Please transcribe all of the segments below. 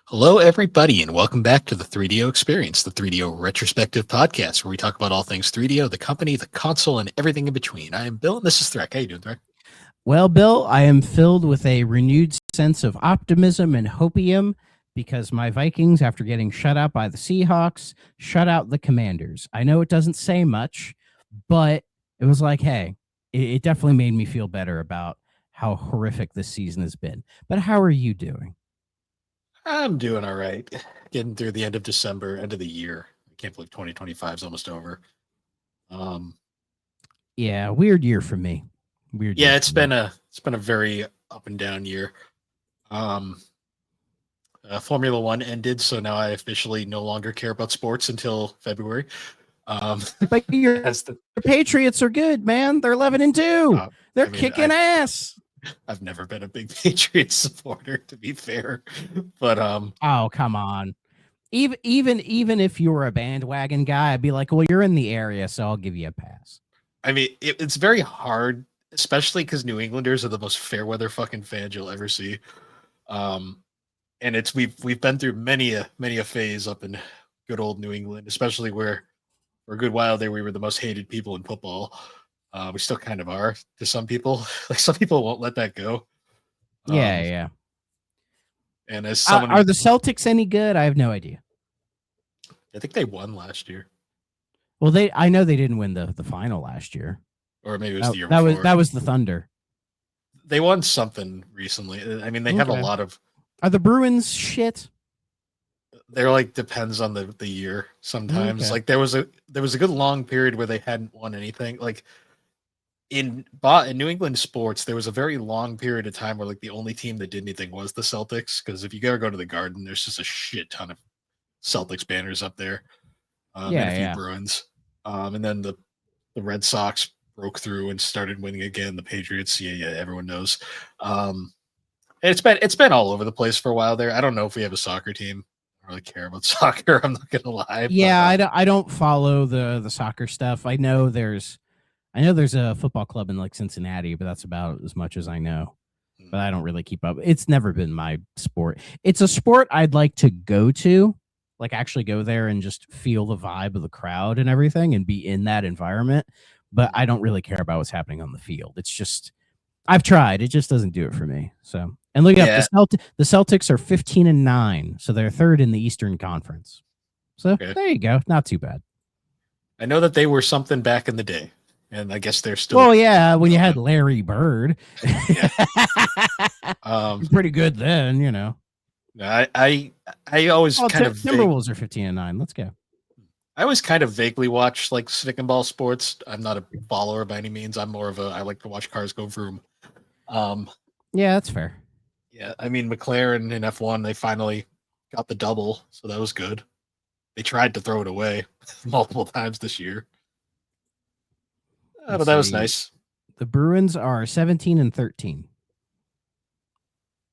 Hello, everybody, and welcome back to the 3DO Experience, the 3DO Retrospective Podcast, where we talk about all things 3DO, the company, the console, and everything in between. I am Bill, and this is Thrak. How you doing, Thrak? Well, Bill, I am filled with a renewed sense of optimism and hopium because my Vikings, after getting shut out by the Seahawks, shut out the Commanders. I know it doesn't say much, but it was like, hey, it definitely made me feel better about how horrific this season has been. But how are you doing? I'm doing all right. Getting through the end of December, end of the year. I can't believe 2025 is almost over. Yeah, weird year for me. Weird. Yeah, it's been a very up and down year. Formula One ended, so now I officially no longer care about sports until February. But your Patriots are good, man. They're 11-2. They're kicking ass. I've never been a big Patriots supporter, to be fair, but oh, come on. Even if you were a bandwagon guy, I'd be like, well, you're in the area, so I'll give you a pass. I mean, it's very hard, especially because New Englanders are the most fair weather fucking fans you'll ever see. And we've been through many a phase up in good old New England, especially where for a good while there we were the most hated people in football. We still kind of are to some people. Like some people won't let that go. Yeah. And as someone are the Celtics any good? I have no idea. I think they won last year. Well, I know they didn't win the final last year. Or maybe it was the year before. That was the Thunder. They won something recently. I mean, they have a lot of. Are the Bruins shit? They're like depends on the year. Sometimes like there was a good long period where they hadn't won anything. Like in New England sports, there was a very long period of time where like the only team that did anything was the Celtics. Because if you ever go to the Garden, there's just a shit ton of Celtics banners up there. And a few Bruins. And then the Red Sox broke through and started winning again. The Patriots, yeah, everyone knows. It's been all over the place for a while there. I don't know if we have a soccer team. I don't really care about soccer. I'm not gonna lie. Yeah, I don't follow the soccer stuff. I know there's a football club in like Cincinnati, but that's about as much as I know. But I don't really keep up. It's never been my sport. It's a sport I'd like to go to, like actually go there and just feel the vibe of the crowd and everything and be in that environment. But I don't really care about what's happening on the field. It's just I've tried. It just doesn't do it for me. So, and look up the Celtics are 15-9, so they're third in the Eastern Conference. So there you go. Not too bad. I know that they were something back in the day, and I guess they're still. Well, yeah, when you had Larry Bird, pretty good then, you know. I always kind of Timberwolves are 15-9. Let's go. I always kind of vaguely watch like stick and ball sports. I'm not a follower by any means. I'm more of I like to watch cars go vroom. Yeah, that's fair. Yeah, I mean McLaren in F1, they finally got the double, so that was good. They tried to throw it away multiple times this year. But that was nice. The Bruins are 17-13.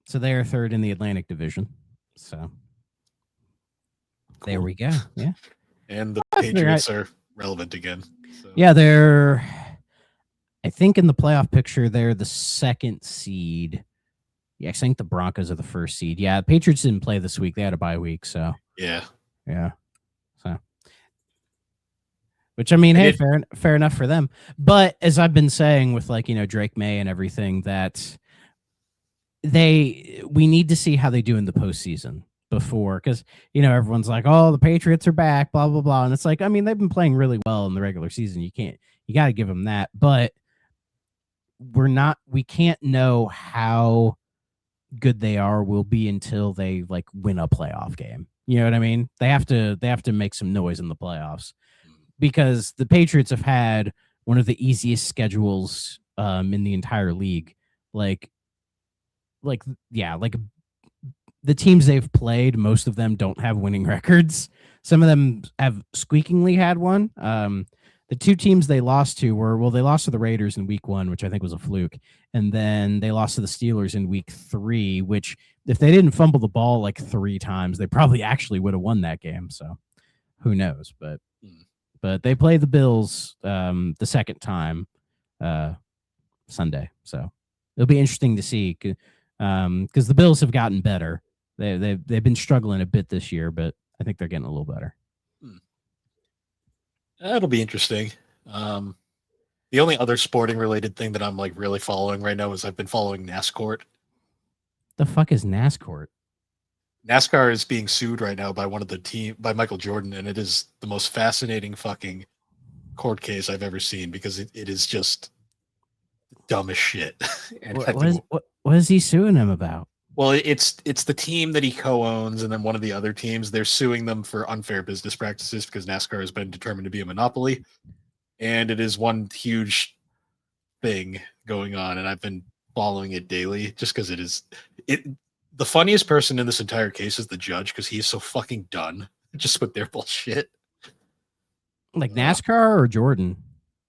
So they are third in the Atlantic Division. So there we go. Yeah. And the Patriots are relevant again. So. Yeah, they're, I think in the playoff picture, they're the second seed. Yeah, I think the Broncos are the first seed. Yeah, the Patriots didn't play this week. They had a bye week, so. Yeah. So. Which, I mean, hey, fair enough for them. But as I've been saying with, like, you know, Drake May and everything, that we need to see how they do in the postseason. Before, because you know everyone's like, oh, the Patriots are back, blah blah blah, and it's like, I mean, they've been playing really well in the regular season. You got to give them that, but we can't know how good they will be until they like win a playoff game. You know what I mean? They have to make some noise in the playoffs because the Patriots have had one of the easiest schedules in the entire league. Like the teams they've played, most of them don't have winning records. Some of them have squeakingly had one. The two teams they lost to they lost to the Raiders in week 1, which I think was a fluke. And then they lost to the Steelers in week 3, which if they didn't fumble the ball like 3 times, they probably actually would have won that game. So who knows? But they play the Bills the second time Sunday. So it'll be interesting to see because the Bills have gotten better. They've been struggling a bit this year, but I think they're getting a little better. That'll be interesting. The only other sporting related thing that I'm like really following right now is I've been following NASCAR. The fuck is NASCAR? NASCAR is being sued right now by one of the team by Michael Jordan, and it is the most fascinating fucking court case I've ever seen because it is just dumb as shit. And I think What is he suing him about? well, it's the team that he co-owns, and then one of the other teams they're suing them for unfair business practices because NASCAR has been determined to be a monopoly, and it is one huge thing going on, and I've been following it daily just because it is it. The funniest person in this entire case is the judge because he's so fucking done just with their bullshit. Like NASCAR or Jordan?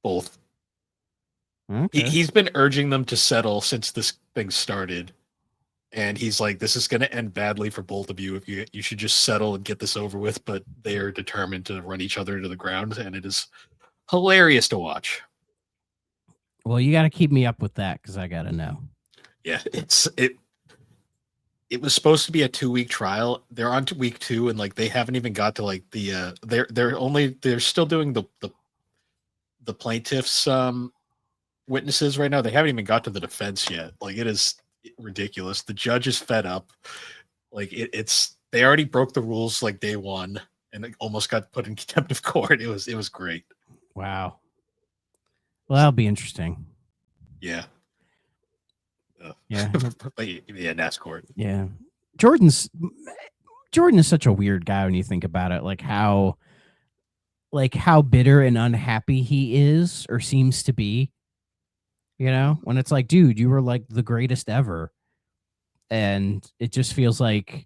Both. Okay. He's been urging them to settle since this thing started. And he's like, this is going to end badly for both of you. If you should just settle and get this over with. But they are determined to run each other into the ground. And it is hilarious to watch. Well, you got to keep me up with that because I got to know. Yeah, it was supposed to be a 2-week trial. They're on to week 2, and like they haven't even got to like the they're still doing the plaintiffs witnesses right now. They haven't even got to the defense yet. Like it is ridiculous. The judge is fed up. Like it's they already broke the rules like day one and almost got put in contempt of court. It was great. Wow. Well, that'll be interesting. Yeah. Yeah. Yeah, NASCAR. Yeah. Jordan is such a weird guy when you think about it. Like how bitter and unhappy he is or seems to be. You know, when it's like, dude, you were like the greatest ever. And it just feels like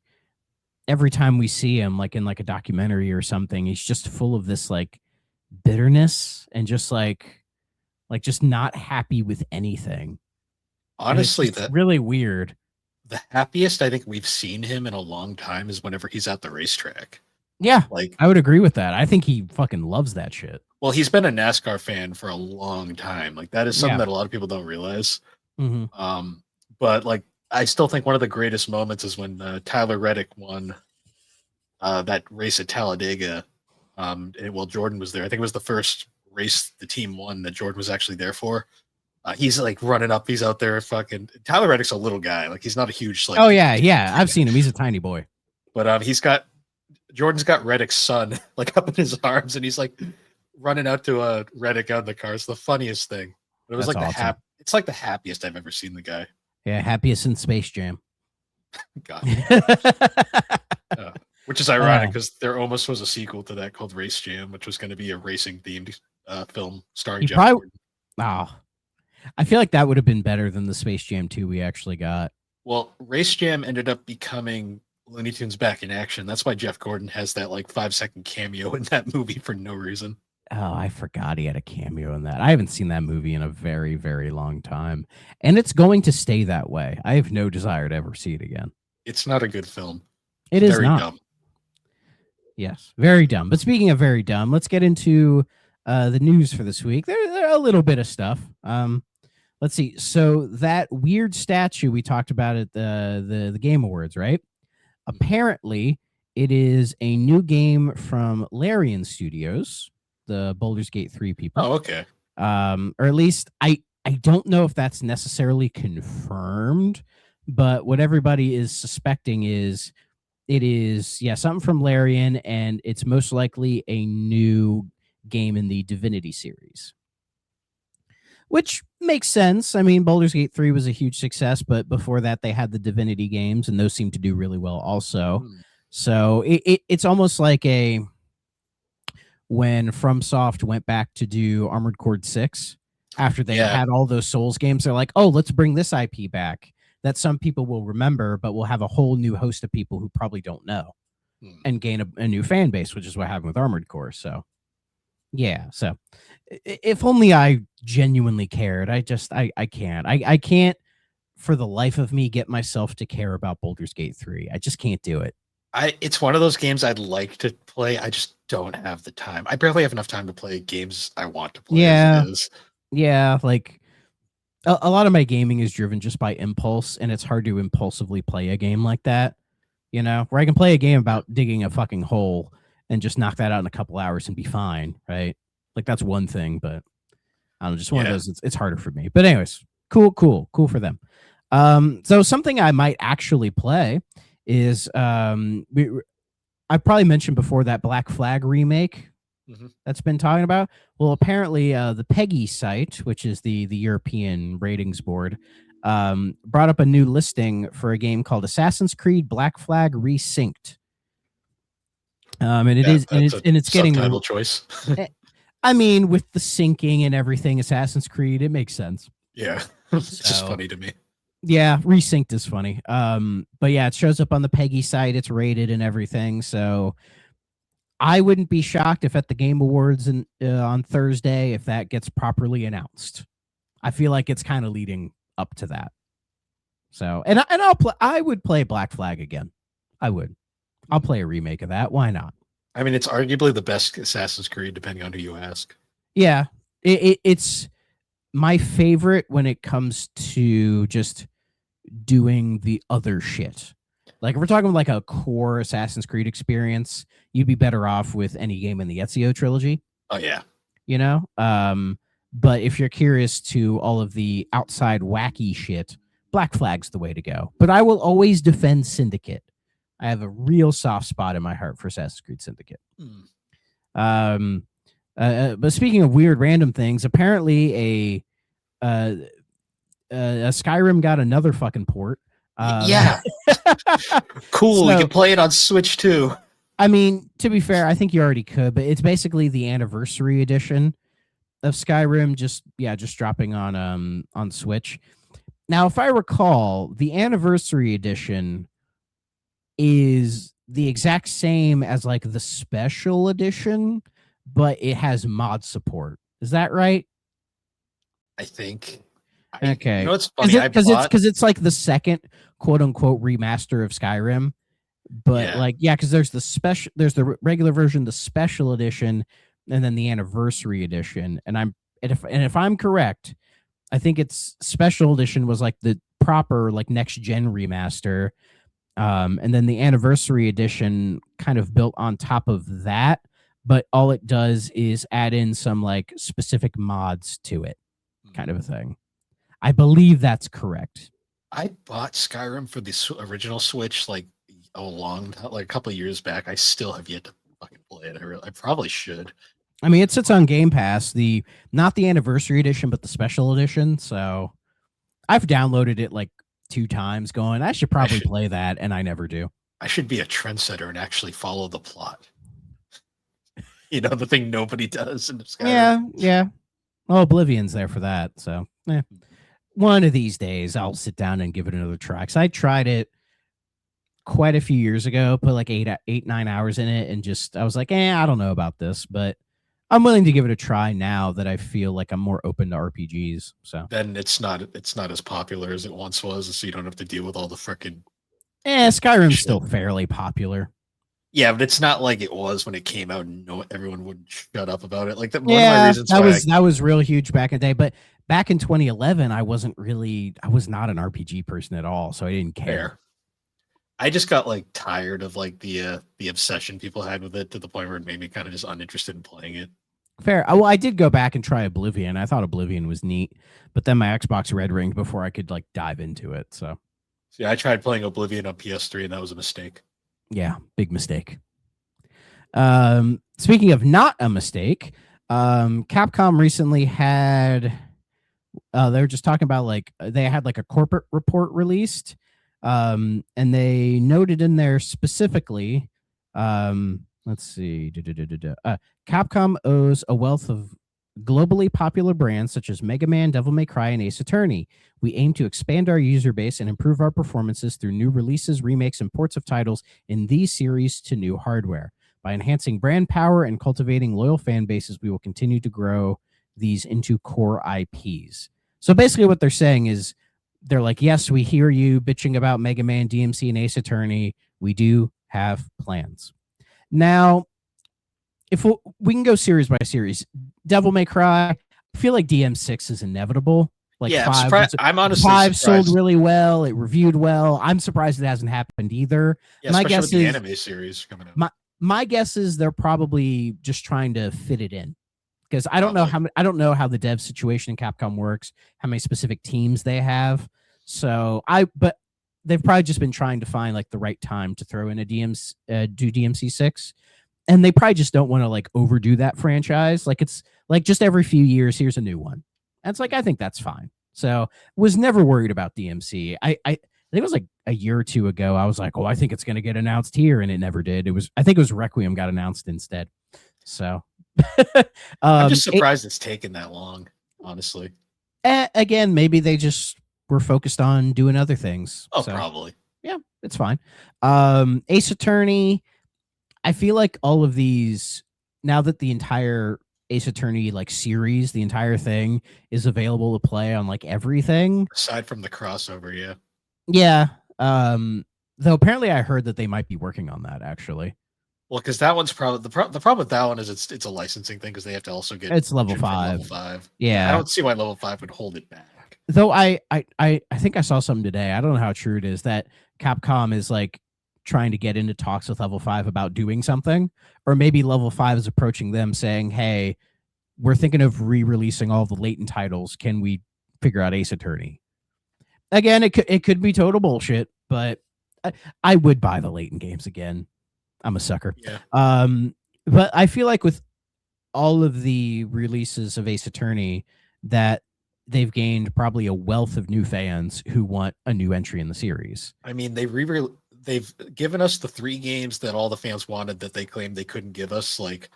every time we see him, like in like a documentary or something, he's just full of this like bitterness and just like just not happy with anything. Honestly, that's really weird. The happiest I think we've seen him in a long time is whenever he's at the racetrack. Yeah, like I would agree with that. I think he fucking loves that shit. Well, he's been a NASCAR fan for a long time. Like that is something that a lot of people don't realize. Mm-hmm. But like I still think one of the greatest moments is when Tyler Reddick won that race at Talladega. Well, Jordan was there. I think it was the first race the team won that Jordan was actually there for. He's like running up. He's out there fucking. Tyler Reddick's a little guy. Like he's not a huge. Like, oh yeah. I've seen him. He's a tiny boy. But Jordan's got Reddick's son like up in his arms, and he's like running out to Reddick out in the car. It's the funniest thing. But it was like awesome. It's like the happiest I've ever seen the guy. Yeah, happiest in Space Jam. God. Which is ironic because there almost was a sequel to that called Race Jam, which was going to be a racing themed film starring Jeff Gordon. Oh, I feel like that would have been better than the Space Jam 2 we actually got. Well, Race Jam ended up becoming Looney Tunes Back in Action. That's why Jeff Gordon has that like 5-second cameo in that movie for no reason. Oh, I forgot he had a cameo in that. I haven't seen that movie in a very, very long time. And it's going to stay that way. I have no desire to ever see it again. It's not a good film. It is very dumb. Yes, very dumb. But speaking of very dumb, let's get into the news for this week. There are a little bit of stuff. Let's see. So that weird statue we talked about at the Game Awards, right? Apparently, it is a new game from Larian Studios, the Baldur's Gate 3 people. Oh, okay. Or at least I don't know if that's necessarily confirmed, but what everybody is suspecting is it is something from Larian, and it's most likely a new game in the Divinity series. Which makes sense. I mean, Baldur's Gate 3 was a huge success, but before that, they had the Divinity games, and those seem to do really well also. So it's almost like when FromSoft went back to do Armored Core 6, after they had all those Souls games, they're like, oh, let's bring this IP back that some people will remember, but will have a whole new host of people who probably don't know and gain a new fan base, which is what happened with Armored Core. So, yeah. So if only I genuinely cared. I can't. I can't for the life of me get myself to care about Baldur's Gate 3. I just can't do it. It's one of those games I'd like to play. I just don't have the time. I barely have enough time to play games I want to play. Yeah. Yeah. Like a lot of my gaming is driven just by impulse, and it's hard to impulsively play a game like that. You know, where I can play a game about digging a fucking hole and just knock that out in a couple hours and be fine, right? Like that's one thing, but I don't know, just one of those. It's harder for me. But anyways, cool for them. So something I might actually play is I probably mentioned before that Black Flag remake that's been talking about. Well, apparently the PEGI site, which is the European ratings board, brought up a new listing for a game called Assassin's Creed Black Flag Resynced. And it's getting subtitle choice. I mean, with the syncing and everything, Assassin's Creed, it makes sense. Yeah, it's just funny to me. Yeah, Resynced is funny. But yeah, it shows up on the PEGI site. It's rated and everything. So I wouldn't be shocked if at the Game Awards on Thursday, if that gets properly announced. I feel like it's kind of leading up to that. So, and I would play Black Flag again. I would. I'll play a remake of that. Why not? I mean, it's arguably the best Assassin's Creed, depending on who you ask. Yeah, it's my favorite when it comes to just doing the other shit. Like if we're talking like a core Assassin's Creed experience, you'd be better off with any game in the Ezio trilogy. Oh yeah. You know? But if you're curious to all of the outside wacky shit, Black Flag's the way to go. But I will always defend Syndicate. I have a real soft spot in my heart for Assassin's Creed Syndicate. But speaking of weird random things, apparently a Skyrim got another fucking port. Yeah. Cool. So, you can play it on Switch too. I mean, to be fair, I think you already could, but it's basically the anniversary edition of Skyrim, just dropping on Switch. Now, if I recall, the anniversary edition is the exact same as like the special edition, but it has mod support. Is that right? I think. Okay. You know what's funny? Because it's like the second quote unquote remaster of Skyrim. But because there's the regular version, the special edition, and then the anniversary edition. And if I'm correct, I think it's special edition was like the proper like next gen remaster. And then the anniversary edition kind of built on top of that, but all it does is add in some like specific mods to it, kind of a thing. I believe that's correct. I bought Skyrim for the original Switch like a couple of years back. I still have yet to fucking play it. I probably should. I mean, it sits on Game Pass, not the anniversary edition, but the special edition. So I've downloaded it like 2 times going, I should probably play that, and I never do. I should be a trendsetter and actually follow the plot. You know, the thing nobody does in Skyrim. Yeah. Well, Oblivion's there for that, so one of these days I'll sit down and give it another try. Because I tried it quite a few years ago, put like 9 hours in it, and I was like, I don't know about this, but I'm willing to give it a try now that I feel like I'm more open to RPGs. So then it's not as popular as it once was, so you don't have to deal with all the freaking. Skyrim's still fairly popular. Yeah, but it's not like it was when it came out and everyone would shut up about it. Like that. One of my reasons that was real huge back in the day. But back in 2011, I was not an RPG person at all, so I didn't care. Fair. I just got like tired of like the obsession people had with it to the point where it made me kind of just uninterested in playing it. Fair. Well, I did go back and try Oblivion. I thought Oblivion was neat, but then my Xbox red ringed before I could like dive into it. So yeah, I tried playing Oblivion on PS3 and that was a mistake. Yeah, big mistake. Speaking of not a mistake, Capcom recently had they were just talking about like they had like a corporate report released. And they noted in there specifically, let's see, Capcom owes a wealth of globally popular brands such as Mega Man, Devil May Cry, and Ace Attorney. We aim to expand our user base and improve our performances through new releases, remakes, and ports of titles in these series to new hardware. By enhancing brand power and cultivating loyal fan bases, we will continue to grow these into core IPs. So basically what they're saying is, they're like, yes, we hear you bitching about Mega Man, DMC, and Ace Attorney. We do have plans. Now, if we can go series by series, Devil May Cry, I feel like DM6 is inevitable. Like Yeah, I'm five, surprised. I'm honestly five sold surprised. really well. It reviewed well. I'm surprised it hasn't happened either. Yeah, My especially guess with the is anime series coming out. my guess is they're probably just trying to fit it in because Probably. I don't know how the dev situation in Capcom works, how many specific teams they have. So but they've probably just been trying to find like the right time to throw in a do DMC6, and they probably just don't want to like overdo that franchise. Like it's like just every few years, here's a new one. And it's like I think that's fine. So was never worried about DMC. I think it was like a year or two ago. I was like, oh, I think it's going to get announced here, and it never did. I think it was Requiem got announced instead. So, I'm just it, surprised it's taken that long, honestly. again, maybe they just were focused on doing other things. Oh, So, probably. yeah, it's fine. Ace Attorney. I feel like all of these now that the entire Ace Attorney like series, the entire thing is available to play on like everything. Aside from the crossover, yeah. Yeah. Though apparently I heard that they might be working on that actually. Well, because that one's probably the problem with that one is it's a licensing thing because they have to also get It's level shit from 5. level 5. Yeah. I don't see why level 5 would hold it back. Though I think I saw something today. I don't know how true it is that Capcom is like trying to get into talks with level 5 about doing something, or maybe level 5 is approaching them saying, "Hey, we're thinking of re-releasing all the latent titles. Can we figure out Ace Attorney?" Again, it could be total bullshit, but I would buy the latent games again. I'm a sucker. Yeah. But I feel like with all of the releases of Ace Attorney that they've gained probably a wealth of new fans who want a new entry in the series. I mean, they've given us the 3 games that all the fans wanted that they claimed they couldn't give us. Like,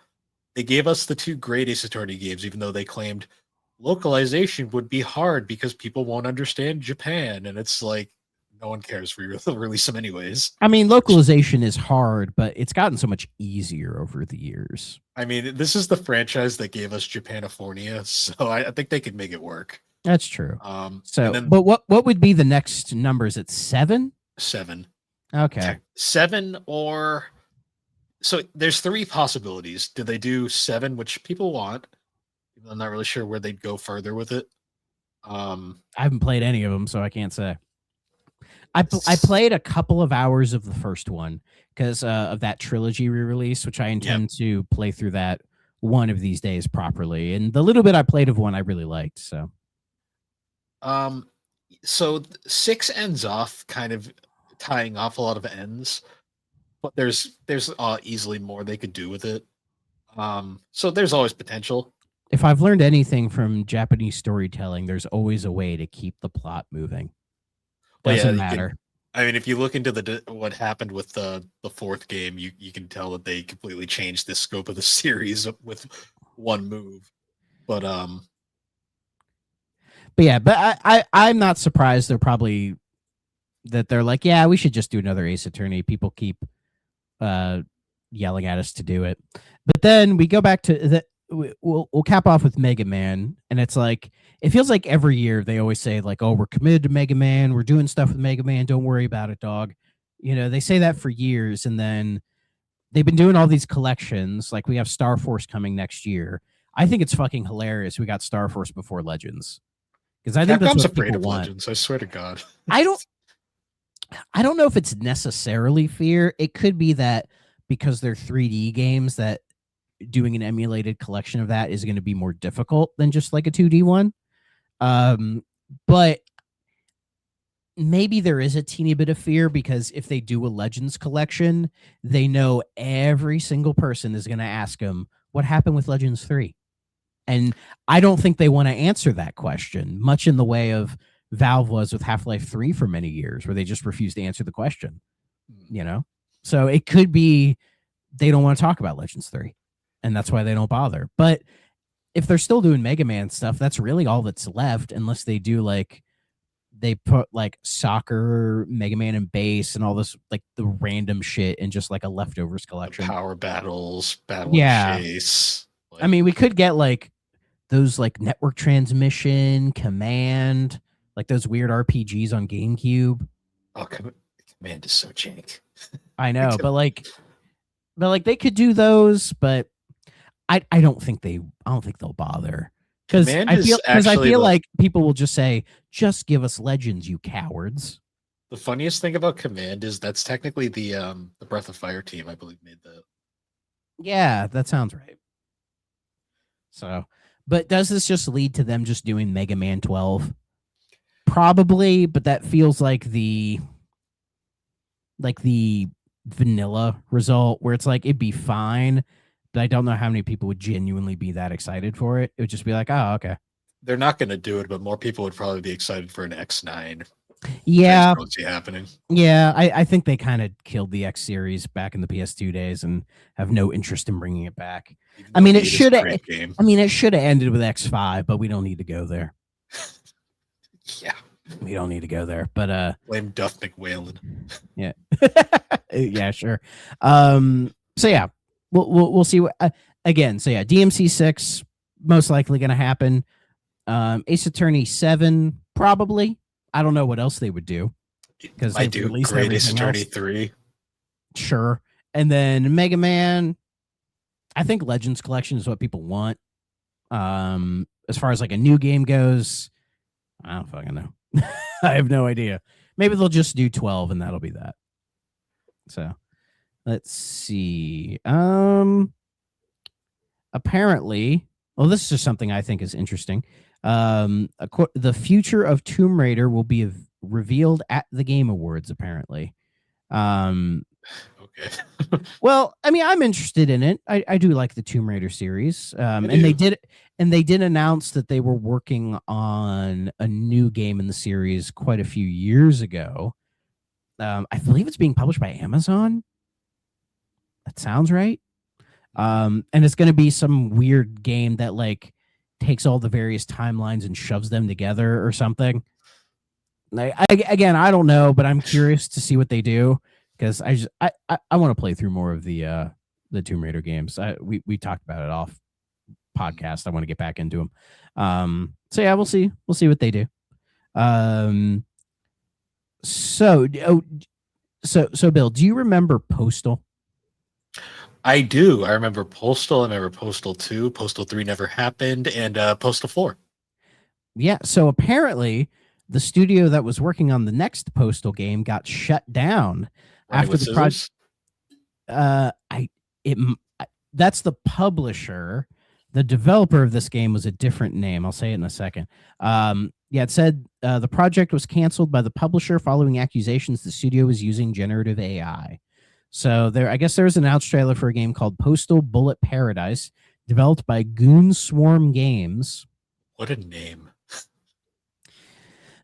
they gave us the 2 great Ace Attorney games, even though they claimed localization would be hard because people won't understand Japan. And it's like, no one cares. They'll release them anyways. I mean, localization is hard, but it's gotten so much easier over the years. I mean, this is the franchise that gave us Japanifornia, so I think they could make it work. That's true. So, then, but what would be the next numbers? It's 7? 7. Okay. 7 or... So there's 3 possibilities. Do they do 7, which people want? I'm not really sure where they'd go further with it. I haven't played any of them, so I can't say. I played a couple of hours of the first one because of that trilogy re-release, which I intend to play through that one of these days properly. And the little bit I played of one, I really liked. So, so 6 ends off kind of tying off a lot of ends, but there's easily more they could do with it. So there's always potential. If I've learned anything from Japanese storytelling, there's always a way to keep the plot moving. Doesn't matter. I mean, if you look into what happened with the 4th game, you can tell that they completely changed the scope of the series with one move. But yeah, but I'm not surprised. They're like, yeah, we should just do another Ace Attorney. People keep yelling at us to do it, but then we go back to we'll cap off with Mega Man, and it's like it feels like every year they always say like, oh, we're committed to Mega Man, we're doing stuff with Mega Man, don't worry about it, dog. You know, they say that for years, and then they've been doing all these collections. Like we have Star Force coming next year. I think it's fucking hilarious we got Star Force before Legends, because I think that's what afraid people of want. Legends. I swear to God. I don't know if it's necessarily fear. It could be that because they're 3D games that doing an emulated collection of that is going to be more difficult than just like a 2D one. But maybe there is a teeny bit of fear because if they do a Legends collection, they know every single person is going to ask them, what happened with Legends 3? And I don't think they want to answer that question, much in the way of Valve was with Half-Life 3 for many years, where they just refused to answer the question, you know? So it could be they don't want to talk about Legends 3, and that's why they don't bother. But if they're still doing Mega Man stuff, that's really all that's left, unless they do like they put like soccer, Mega Man and bass, and all this like the random shit in just like a leftovers collection. The power battles, battle and chase. I mean, we could get like those like network transmission, command, like those weird RPGs on GameCube. Oh, command is so jank. I know, but like they could do those, but I don't think they'll bother. Because Command I is feel because I actually feel like people will just say, "Just give us Legends, you cowards." the funniest thing about Command is that's technically the Breath of Fire team, I believe, made the. Yeah, that sounds right. So, but does this just lead to them just doing Mega Man 12? Probably, but that feels like the vanilla result where it's like it'd be fine, but I don't know how many people would genuinely be that excited for it. It would just be like, oh, okay. They're not going to do it, but more people would probably be excited for an X9. I just Yeah, don't see happening. yeah. I think they kind of killed the X series back in the PS2 days and have no interest in bringing it back. Even I though mean, it 8 is a should. great game. I mean, it should have ended with X5, but we don't need to go there. Yeah. We don't need to go there. But Blame Duff McWhalen. yeah, yeah, sure. So yeah, we'll see what again. So yeah, DMC 6 most likely going to happen. Ace Attorney 7 probably. I don't know what else they would do because I they've do. released Great Ace everything Attorney else. 3. Sure, and then Mega Man. I think Legends Collection is what people want. As far as like a new game goes, I don't fucking know. I have no idea. Maybe they'll just do 12 and that'll be that. So let's see. Apparently, well, this is just something I think is interesting. The future of Tomb Raider will be revealed at the Game Awards, apparently. Okay. Well, I mean, I'm interested in it. I do like the Tomb Raider series. And they did announce that they were working on a new game in the series quite a few years ago. I believe it's being published by Amazon. That sounds right. And it's going to be some weird game that like takes all the various timelines and shoves them together or something. Again, I don't know, but I'm curious to see what they do because I want to play through more of the Tomb Raider games. We talked about it off podcast. I want to get back into them. So yeah, we'll see what they do. So Bill, do you remember Postal? I do. I remember Postal. I remember Postal 2. Postal 3 never happened. And Postal 4. Yeah. So apparently, the studio that was working on the next Postal game got shut down after the project. That's the publisher. The developer of this game was a different name. I'll say it in a second. It said the project was canceled by the publisher following accusations the studio was using generative AI. So I guess there's an announced trailer for a game called Postal Bullet Paradise, developed by Goon Swarm Games. What a name.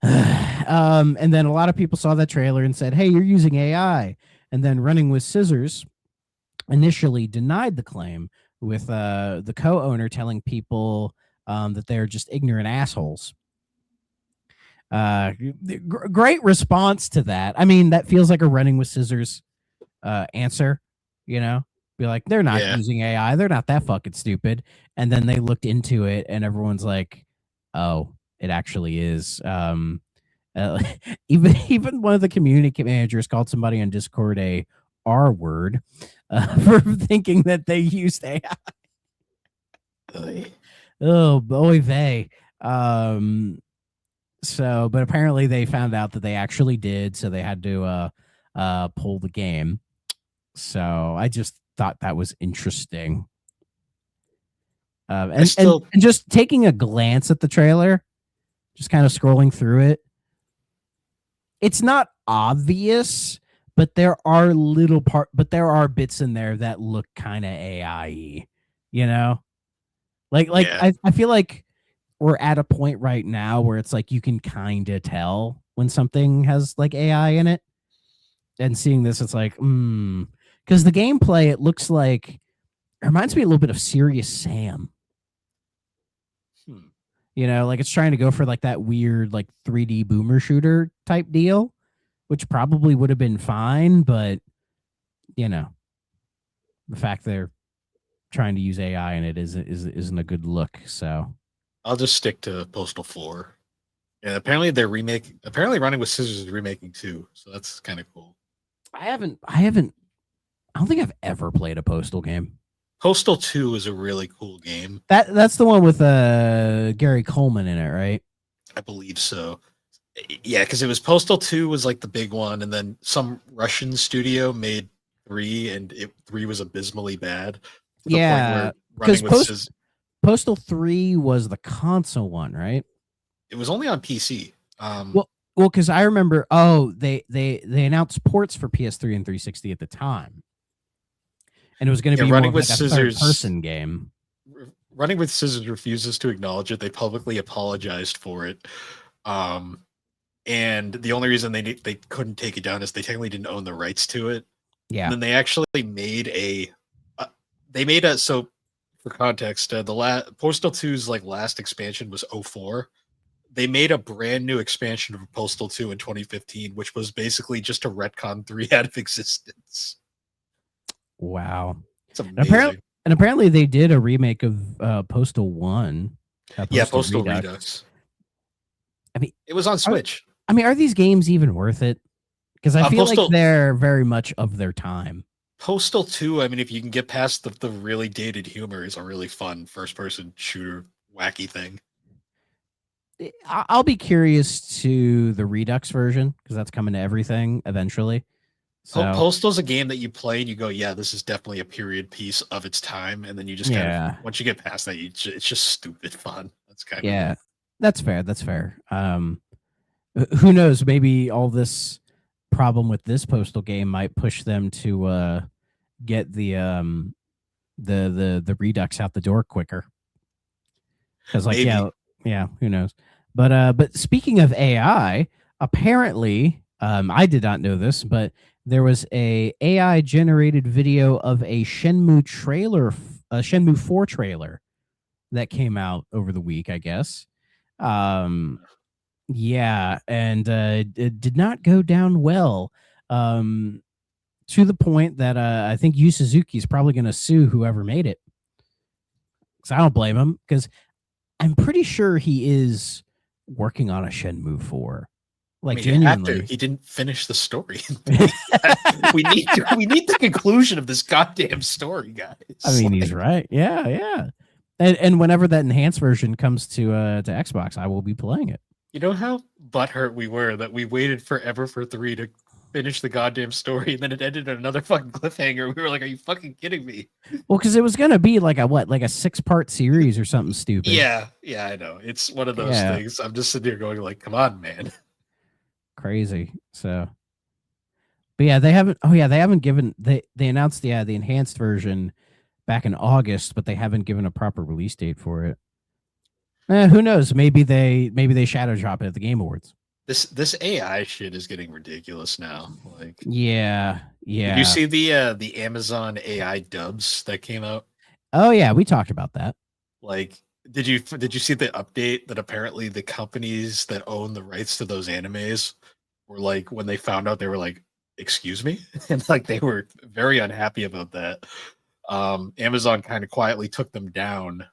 And then a lot of people saw that trailer and said, hey, you're using AI. And then Running with Scissors initially denied the claim, with the co-owner telling people that they're just ignorant assholes. Great response to that. I mean, that feels like a Running with Scissors answer, you know? Be like, they're not using AI. They're not that fucking stupid. And then they looked into it and everyone's like, oh, it actually is. Even one of the community managers called somebody on Discord a R word for thinking that they used AI. Oh boy, they. So, but apparently they found out that they actually did, so they had to pull the game. So I just thought that was interesting. And just taking a glance at the trailer, just kind of scrolling through it, it's not obvious, but there are bits in there that look kind of AI-y, you know? I feel like we're at a point right now where it's like you can kind of tell when something has like AI in it. And seeing this, it's like, because the gameplay, it looks like, it reminds me a little bit of Serious Sam. You know, like it's trying to go for like that weird, like 3D boomer shooter type deal, which probably would have been fine, but you know, the fact they're trying to use AI in it isn't a good look. So I'll just stick to Postal 4. And apparently apparently Running with Scissors is remaking too, so that's kind of cool. I don't think I've ever played a Postal game. Postal 2 is a really cool game. That's the one with Gary Coleman in it, right? I believe so. Yeah, because it was Postal 2 was like the big one, and then some Russian studio made 3, and 3 was abysmally bad to the point where running with Postal 3 was the console one, right? it was only on PC. Well, because I remember, they announced ports for PS3 and 360 at the time, and it was going to be Running more with like a third-person game. Running with Scissors refuses to acknowledge it. They publicly apologized for it, and the only reason they couldn't take it down is they technically didn't own the rights to it. Yeah, and then they actually made so for context, the Postal 2's like last expansion was 04. They made a brand new expansion of Postal 2 in 2015, which was basically just to retcon 3 out of existence. Wow. It's amazing. And apparently they did a remake of Postal 1. Postal Redux. I mean, it was on Switch. Are these games even worth it? Because I feel like they're very much of their time. Postal 2, I mean, if you can get past the really dated humor, is a really fun first-person shooter wacky thing. I'll be curious to the Redux version, because that's coming to everything eventually. So Postal's a game that you play and you go, yeah, this is definitely a period piece of its time, and then you just kind of, once you get past that, it's just stupid fun. That's kind of that's fair. That's fair. Who knows? Maybe all this problem with this Postal game might push them to get the Redux out the door quicker. Because who knows? But speaking of AI, apparently, I did not know this, but there was a AI generated video of a Shenmue 4 trailer that came out over the week, I guess. Yeah, and it did not go down well. To the point that I think Yu Suzuki is probably going to sue whoever made it. Because I don't blame him, because I'm pretty sure he is working on a Shenmue 4. Like, genuinely. He didn't finish the story. we need the conclusion of this goddamn story, guys. I mean, he's right. Yeah. And whenever that enhanced version comes to Xbox, I will be playing it. You know how butthurt we were that we waited forever for 3 to finish the goddamn story, and then it ended on another fucking cliffhanger. We were like, are you fucking kidding me? Well, because it was going to be like a 6-part series or something stupid. Yeah, I know. It's one of those things. I'm just sitting here going like, come on, man. Crazy. So, but yeah, they haven't given, they announced the enhanced version back in August, but they haven't given a proper release date for it. Who knows? Maybe they shadow drop it at the Game Awards. This AI shit is getting ridiculous now. Like, yeah. Did you see the Amazon AI dubs that came out? Oh yeah, we talked about that. Like, did you see the update that apparently the companies that own the rights to those animes were like, when they found out, they were like, excuse me? And like, they were very unhappy about that. Amazon kind of quietly took them down.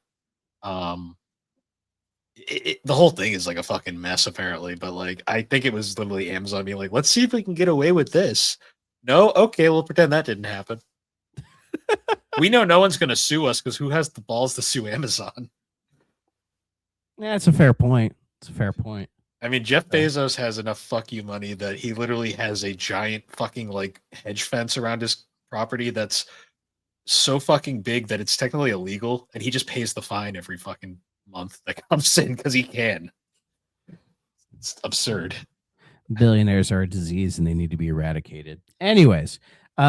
The whole thing is like a fucking mess apparently, but like, I think it was literally Amazon being like, let's see if we can get away with this. No, okay, we'll pretend that didn't happen. We know no one's going to sue us, because who has the balls to sue Amazon? Yeah, it's a fair point. I mean, Jeff Bezos has enough fuck you money that he literally has a giant fucking like hedge fence around his property that's so fucking big that it's technically illegal, and he just pays the fine every fucking month that comes in because he can. It's absurd. Billionaires are a disease and they need to be eradicated. Anyways,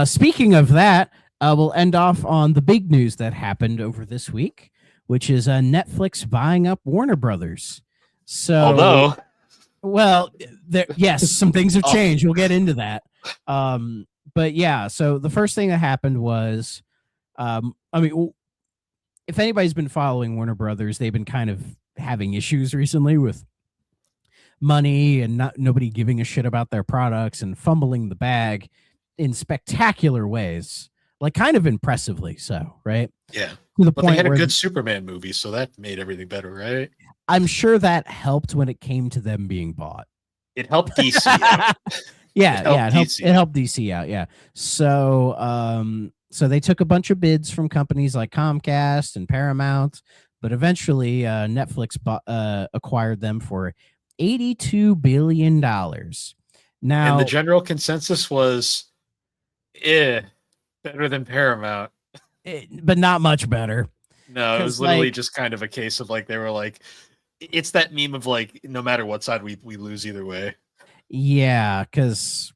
speaking of that, we'll end off on the big news that happened over this week, which is Netflix buying up Warner Brothers. So, yes, some things have changed. We'll get into that. But yeah, so the first thing that happened was, if anybody's been following Warner Brothers, they've been kind of having issues recently with money and nobody giving a shit about their products and fumbling the bag in spectacular ways, like kind of impressively so, right? Yeah. But they had a good Superman movie, so that made everything better, right? I'm sure that helped when it came to them being bought. It helped DC out. It helped DC out, yeah. So So they took a bunch of bids from companies like Comcast and Paramount, but eventually Netflix acquired them for $82 billion. And the Now, general consensus was, better than Paramount. but not much better. No, it was Because, literally like, just kind of a case of like they were like, it's that meme of like, no matter what side we lose either way. yeah, because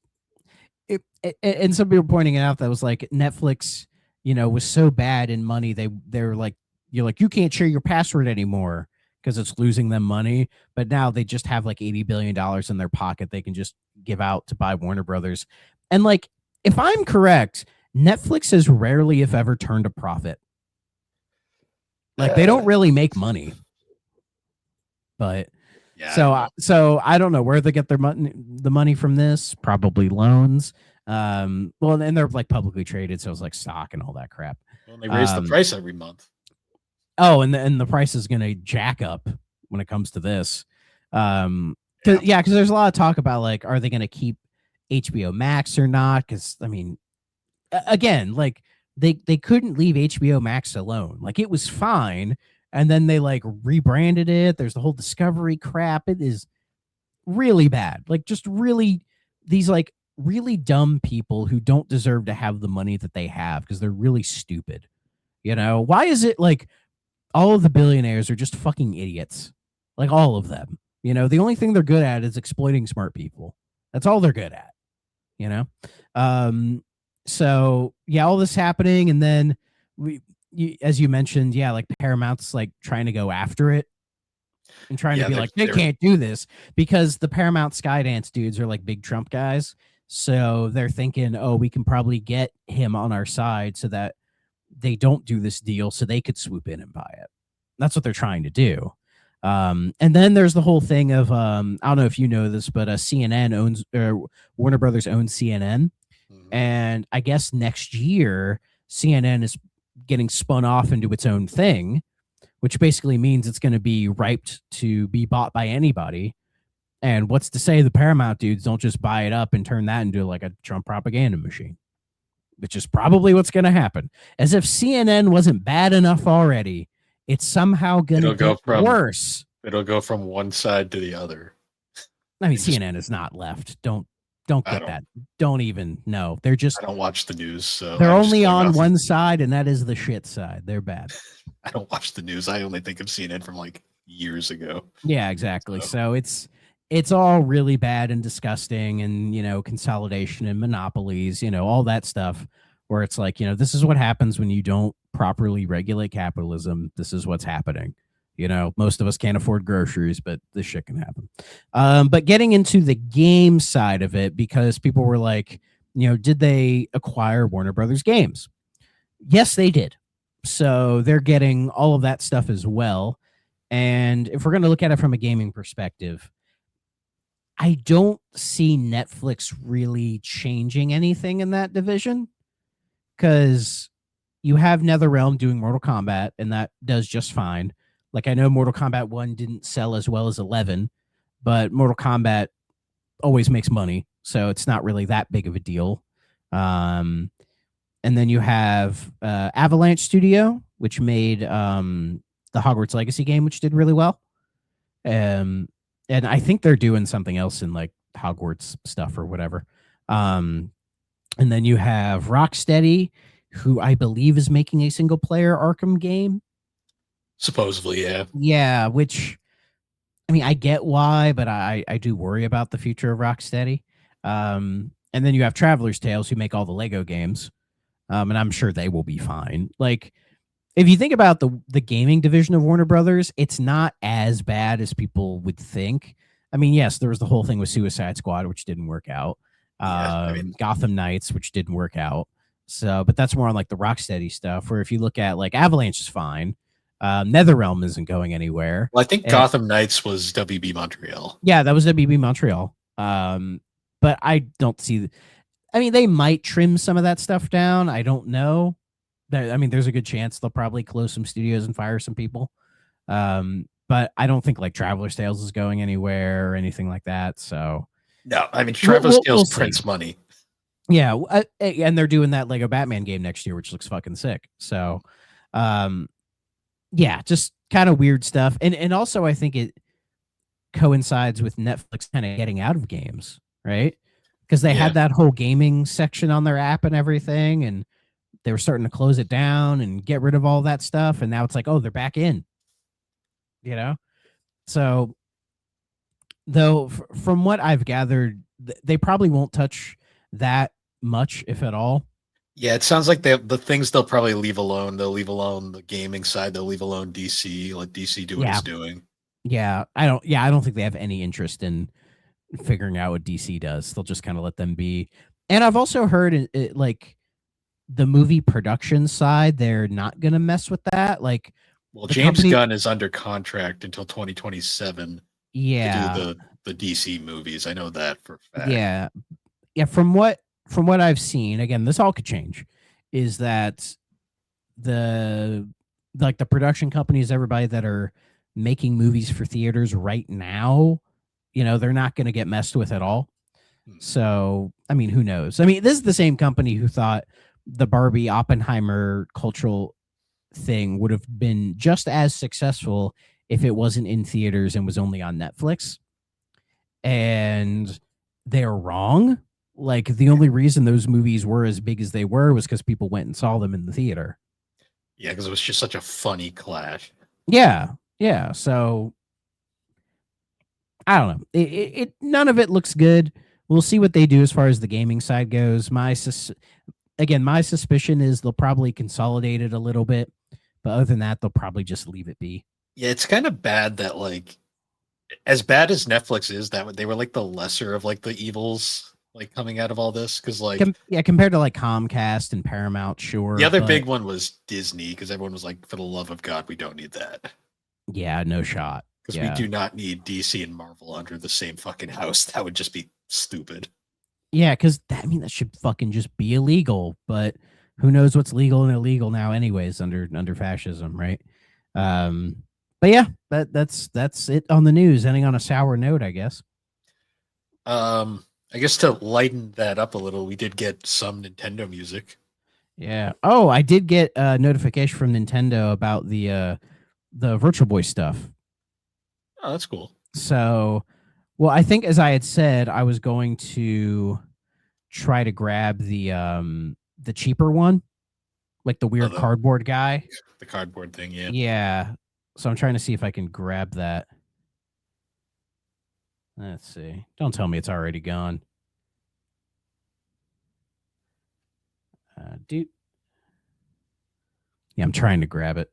and some people were pointing out that was like Netflix, was so bad in money. They're like, you're like, you can't share your password anymore because it's losing them money. But now they just have like $80 billion in their pocket they can just give out to buy Warner Brothers. And like, if I'm correct, Netflix has rarely, if ever, turned a profit. Like they don't really make money. But Yeah, so I don't know where they get the money from this. Probably loans. Well, and they're like publicly traded, so it's like stock and all that crap. well, they raise the price every month. Oh, and the price is gonna jack up when it comes to this. Because there's a lot of talk about like, are they gonna keep HBO Max or not? Because I mean, again, like they couldn't leave HBO Max alone. Like it was fine, and then they like rebranded it. There's the whole Discovery crap. It is really bad. Like just really these like really dumb people who don't deserve to have the money that they have because they're really stupid. Why is it like all of the billionaires are just fucking idiots? Like all of them. The only thing they're good at is exploiting smart people. That's all they're good at. You know? So yeah, all this happening, and then as you mentioned, yeah, like Paramount's like trying to go after it and trying to be like, they can't do this because the Paramount Skydance dudes are like big Trump guys. So they're thinking, oh, we can probably get him on our side so that they don't do this deal so they could swoop in and buy it. That's what they're trying to do. And then there's the whole thing of, I don't know if you know this, but CNN owns, Warner Brothers owns CNN. Mm-hmm. And I guess next year, CNN is getting spun off into its own thing, which basically means it's going to be ripe to be bought by anybody. And what's to say the Paramount dudes don't just buy it up and turn that into like a Trump propaganda machine, which is probably what's going to happen. As if CNN wasn't bad enough already, it's somehow going to get worse. It'll go from one side to the other. I mean, CNN is not left. Don't get that. Don't even know. They're just. I don't watch the news, so they're only on one side, and that is the shit side. They're bad. I don't watch the news. I only think of CNN from like years ago. Yeah, exactly. So it's all really bad and disgusting, and consolidation and monopolies, all that stuff. Where it's like, this is what happens when you don't properly regulate capitalism. This is what's happening. Most of us can't afford groceries, but this shit can happen. But getting into the game side of it, because people were like, did they acquire Warner Brothers games? Yes, they did. So they're getting all of that stuff as well. And if we're going to look at it from a gaming perspective, I don't see Netflix really changing anything in that division, because you have NetherRealm doing Mortal Kombat, and that does just fine. Like, I know Mortal Kombat 1 didn't sell as well as 11, but Mortal Kombat always makes money, so it's not really that big of a deal. And then you have Avalanche Studio, which made the Hogwarts Legacy game, which did really well. And I think they're doing something else in, like, Hogwarts stuff or whatever. And then you have Rocksteady, who I believe is making a single-player Arkham game. Supposedly, yeah. Yeah, which, I mean, I get why, but I do worry about the future of Rocksteady. And then you have Traveler's Tales, who make all the Lego games, and I'm sure they will be fine. Like, if you think about the gaming division of Warner Brothers, it's not as bad as people would think. I mean, yes, there was the whole thing with Suicide Squad, which didn't work out. Gotham Knights, which didn't work out. So, but that's more on like the Rocksteady stuff, where if you look at like Avalanche is fine. NetherRealm isn't going anywhere. Well, I think Gotham Knights was WB Montreal. Yeah, that was WB Montreal. But I don't see. I mean, they might trim some of that stuff down. I don't know. I mean, there's a good chance they'll probably close some studios and fire some people. But I don't think like Traveler's Tales is going anywhere or anything like that. So no, I mean Traveler's Tales prints money. Yeah, and they're doing that Lego Batman game next year, which looks fucking sick. So, um, yeah, just kind of weird stuff, and also I think it coincides with Netflix kind of getting out of games, right? Because they Yeah. had that whole gaming section on their app and everything, and they were starting to close it down and get rid of all that stuff, and now it's like, oh, they're back in, you know. So, though, from what I've gathered, they probably won't touch that much, if at all. Yeah, it sounds like the things they'll probably leave alone. They'll leave alone the gaming side. They'll leave alone DC. Let DC do what Yeah, it's doing. yeah. I don't. Yeah, I don't think they have any interest in figuring out what DC does. They'll just kind of let them be. And I've also heard like the movie production side, they're not gonna mess with that. Like Well, the James company, Gunn is under contract until 2027 to do yeah, the DC movies. I know that for a fact. yeah, yeah. From what I've seen, again, this all could change. Is that the like the production companies, everybody that are making movies for theaters right now, they're not going to get messed with at all. Hmm. So, I mean, who knows? I mean, this is the same company who thought the Barbie Oppenheimer cultural thing would have been just as successful if it wasn't in theaters and was only on Netflix. And they're wrong. Like the only reason those movies were as big as they were was because people went and saw them in the theater. Yeah, because it was just such a funny clash. Yeah, yeah. So I don't know. It none of it looks good. We'll see what they do as far as the gaming side goes. Again, my suspicion is they'll probably consolidate it a little bit, but other than that, they'll probably just leave it be. Yeah, it's kind of bad that like as bad as Netflix is, that they were like the lesser of like the evils like coming out of all this because like Yeah, compared to like Comcast and Paramount, the sure, other but big one was Disney because everyone was like, for the love of God, we don't need that yeah, no shot. because we Yeah, do not need DC and Marvel under the same fucking house. That would just be stupid. yeah, because that should fucking just be illegal. But who knows what's legal and illegal now, anyways, under fascism, right? Um, but yeah, that's it on the news. Ending on a sour note, I guess. I guess to lighten that up a little, we did get some Nintendo music. Yeah. Oh, I did get a notification from Nintendo about the Virtual Boy stuff. Oh, that's cool. So, well, I think as I had said, I was going to try to grab the cheaper one, like the Oh, weird cardboard guy. the cardboard thing, yeah. Yeah. So I'm trying to see if I can grab that. Let's see. Don't tell me it's already gone. Dude. Yeah, I'm trying to grab it.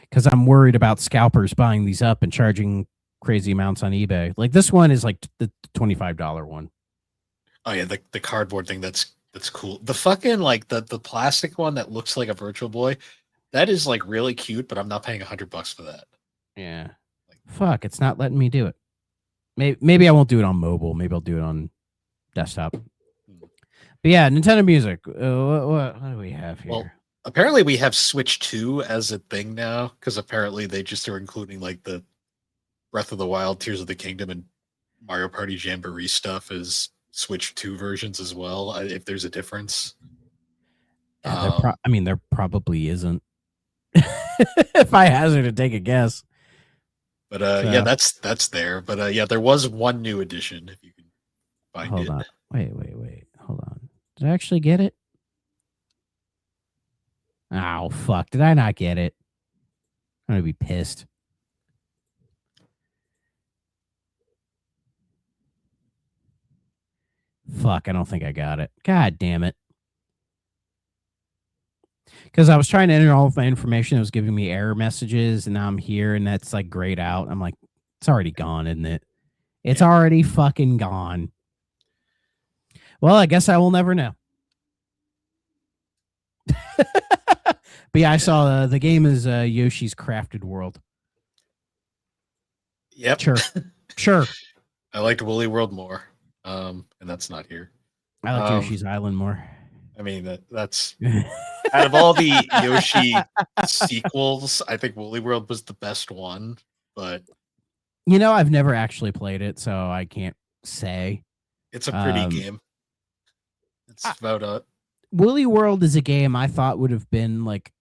Because I'm worried about scalpers buying these up and charging crazy amounts on eBay. Like this one is like the $25 one. Oh yeah, the cardboard thing that's cool. The fucking like the plastic one that looks like a Virtual Boy, that is like really cute, but I'm not paying $100 for that. Yeah. Fuck, it's not letting me do it. Maybe I won't do it on mobile. Maybe I'll do it on desktop. But yeah, Nintendo Music. What do we have here? Well, apparently we have Switch 2 as a thing now, because apparently they just are including like the Breath of the Wild, Tears of the Kingdom, and Mario Party Jamboree stuff as Switch 2 versions as well, if there's a difference. There probably isn't. If I hazard to take a guess. But yeah, that's there. But yeah, there was one new edition if you can find Hold it. on. Wait. Hold on. Did I actually get it? Oh fuck! Did I not get it? I'm gonna be pissed. Fuck! I don't think I got it. God damn it! Because I was trying to enter all of my information, it was giving me error messages, and now I'm here, and that's like grayed out. I'm like, it's already gone, isn't it? It's already fucking gone. Well, I guess I will never know. But yeah, I saw the game is Yoshi's Crafted World. Yep. Sure. I liked Woolly World more, and that's not here. I like Yoshi's Island more. I mean, that's out of all the Yoshi sequels, I think Woolly World was the best one. But I've never actually played it, so I can't say. It's a pretty Um, game. It's I, about Woolly World is a game I thought would have been like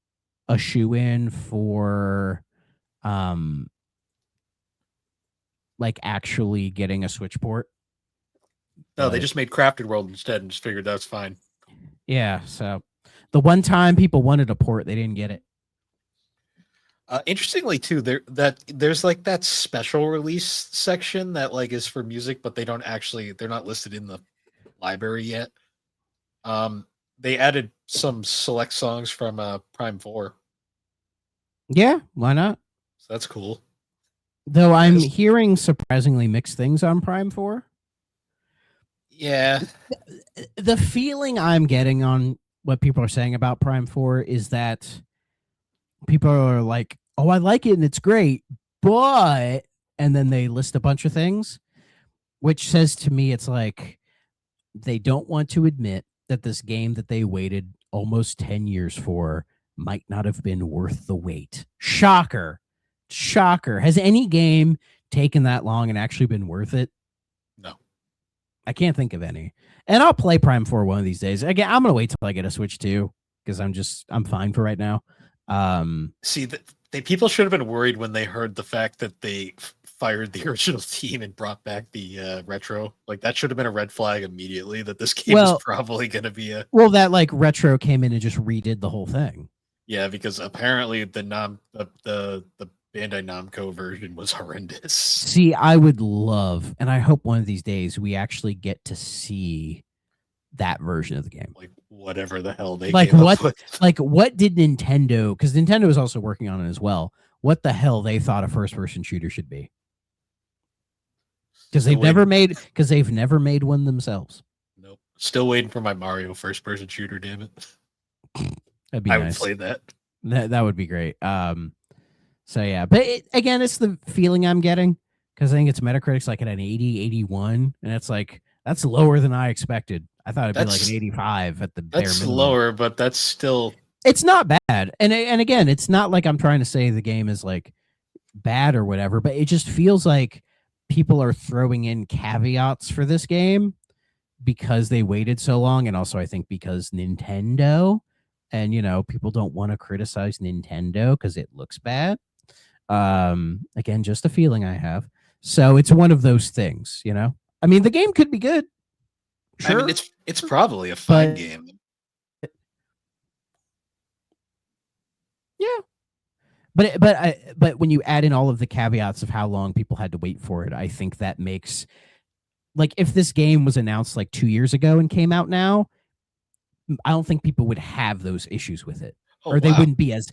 a shoe in for um like actually getting a Switch port. no, they But just made Crafted World instead and just figured that's fine. yeah, so the one time people wanted a port, they didn't get it. Interestingly, too, there's like that special release section that like is for music, but they're not listed in the library yet. Um, they added some select songs from Prime 4, Yeah, why not? so that's cool. Though I I'm just hearing surprisingly mixed things on Prime 4. yeah, The feeling I'm getting on what people are saying about Prime 4 is that people are like, "Oh, I like it and it's great," but and then they list a bunch of things, which says to me it's like they don't want to admit that this game that they waited almost 10 years for might not have been worth the wait. Shocker. Shocker. Has any game taken that long and actually been worth it? no. I can't think of any. And I'll play Prime 4 one of these days. Again, I'm gonna wait till I get a Switch 2 because I'm fine for right now. See, people should have been worried when they heard the fact that they fired the original team and brought back the retro. Like that should have been a red flag immediately that this game was well, probably going to be a that like retro came in and just redid the whole thing. yeah, because apparently the Bandai Namco version was horrendous. See, I would love, and I hope one of these days we actually get to see that version of the game. Like whatever the hell they Like came what up with. like what did Nintendo, because Nintendo is also working on it as well. What the hell they thought a first person shooter should be. Because Still waiting. they've never made one themselves. Nope. Still waiting for my Mario first person shooter, damn it. That'd be I nice. would play that. That would be great. So yeah, but again, it's the feeling I'm getting because I think it's Metacritic's like at an 80, 81, and it's like that's lower than I expected. I thought it'd be like an 85 at the bare That's minimum. lower, but that's still It's not bad. And again, it's not like I'm trying to say the game is like bad or whatever, but it just feels like people are throwing in caveats for this game because they waited so long, and also I think because Nintendo, and people don't want to criticize Nintendo because it looks bad. Again, just a feeling I have. So it's one of those things. I mean, the game could be good. Sure. I mean, it's probably a fine game. Yeah. But when you add in all of the caveats of how long people had to wait for it, I think that makes, like, if this game was announced like 2 years ago and came out now, I don't think people would have those issues with it, or they wouldn't be as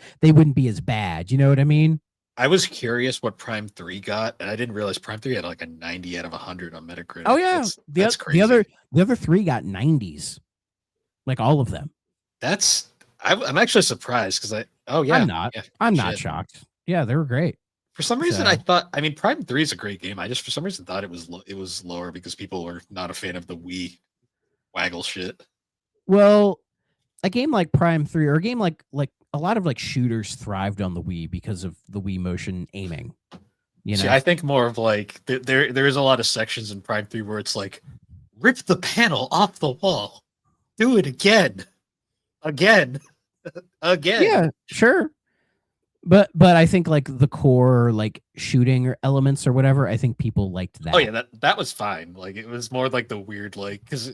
bad. You know what I mean? I was curious what Prime 3 got, and I didn't realize Prime 3 had like a 90 out of 100 on Metacritic. Oh yeah, that's crazy. The other three got 90s, like all of them. I'm actually surprised because I'm not shocked. Yeah, they were great. For some reason, I mean, Prime 3 is a great game. I just for some reason thought it was lower because people were not a fan of the Wii waggle shit. Well, a game like Prime 3 or a game like a lot of like shooters thrived on the Wii because of the Wii motion aiming. See, I think more of like there is a lot of sections in Prime 3 where it's like rip the panel off the wall, do it again. Yeah, sure. But I think like the core like shooting or elements or whatever, I think people liked that. Oh yeah, that was fine. Like it was more like the weird like because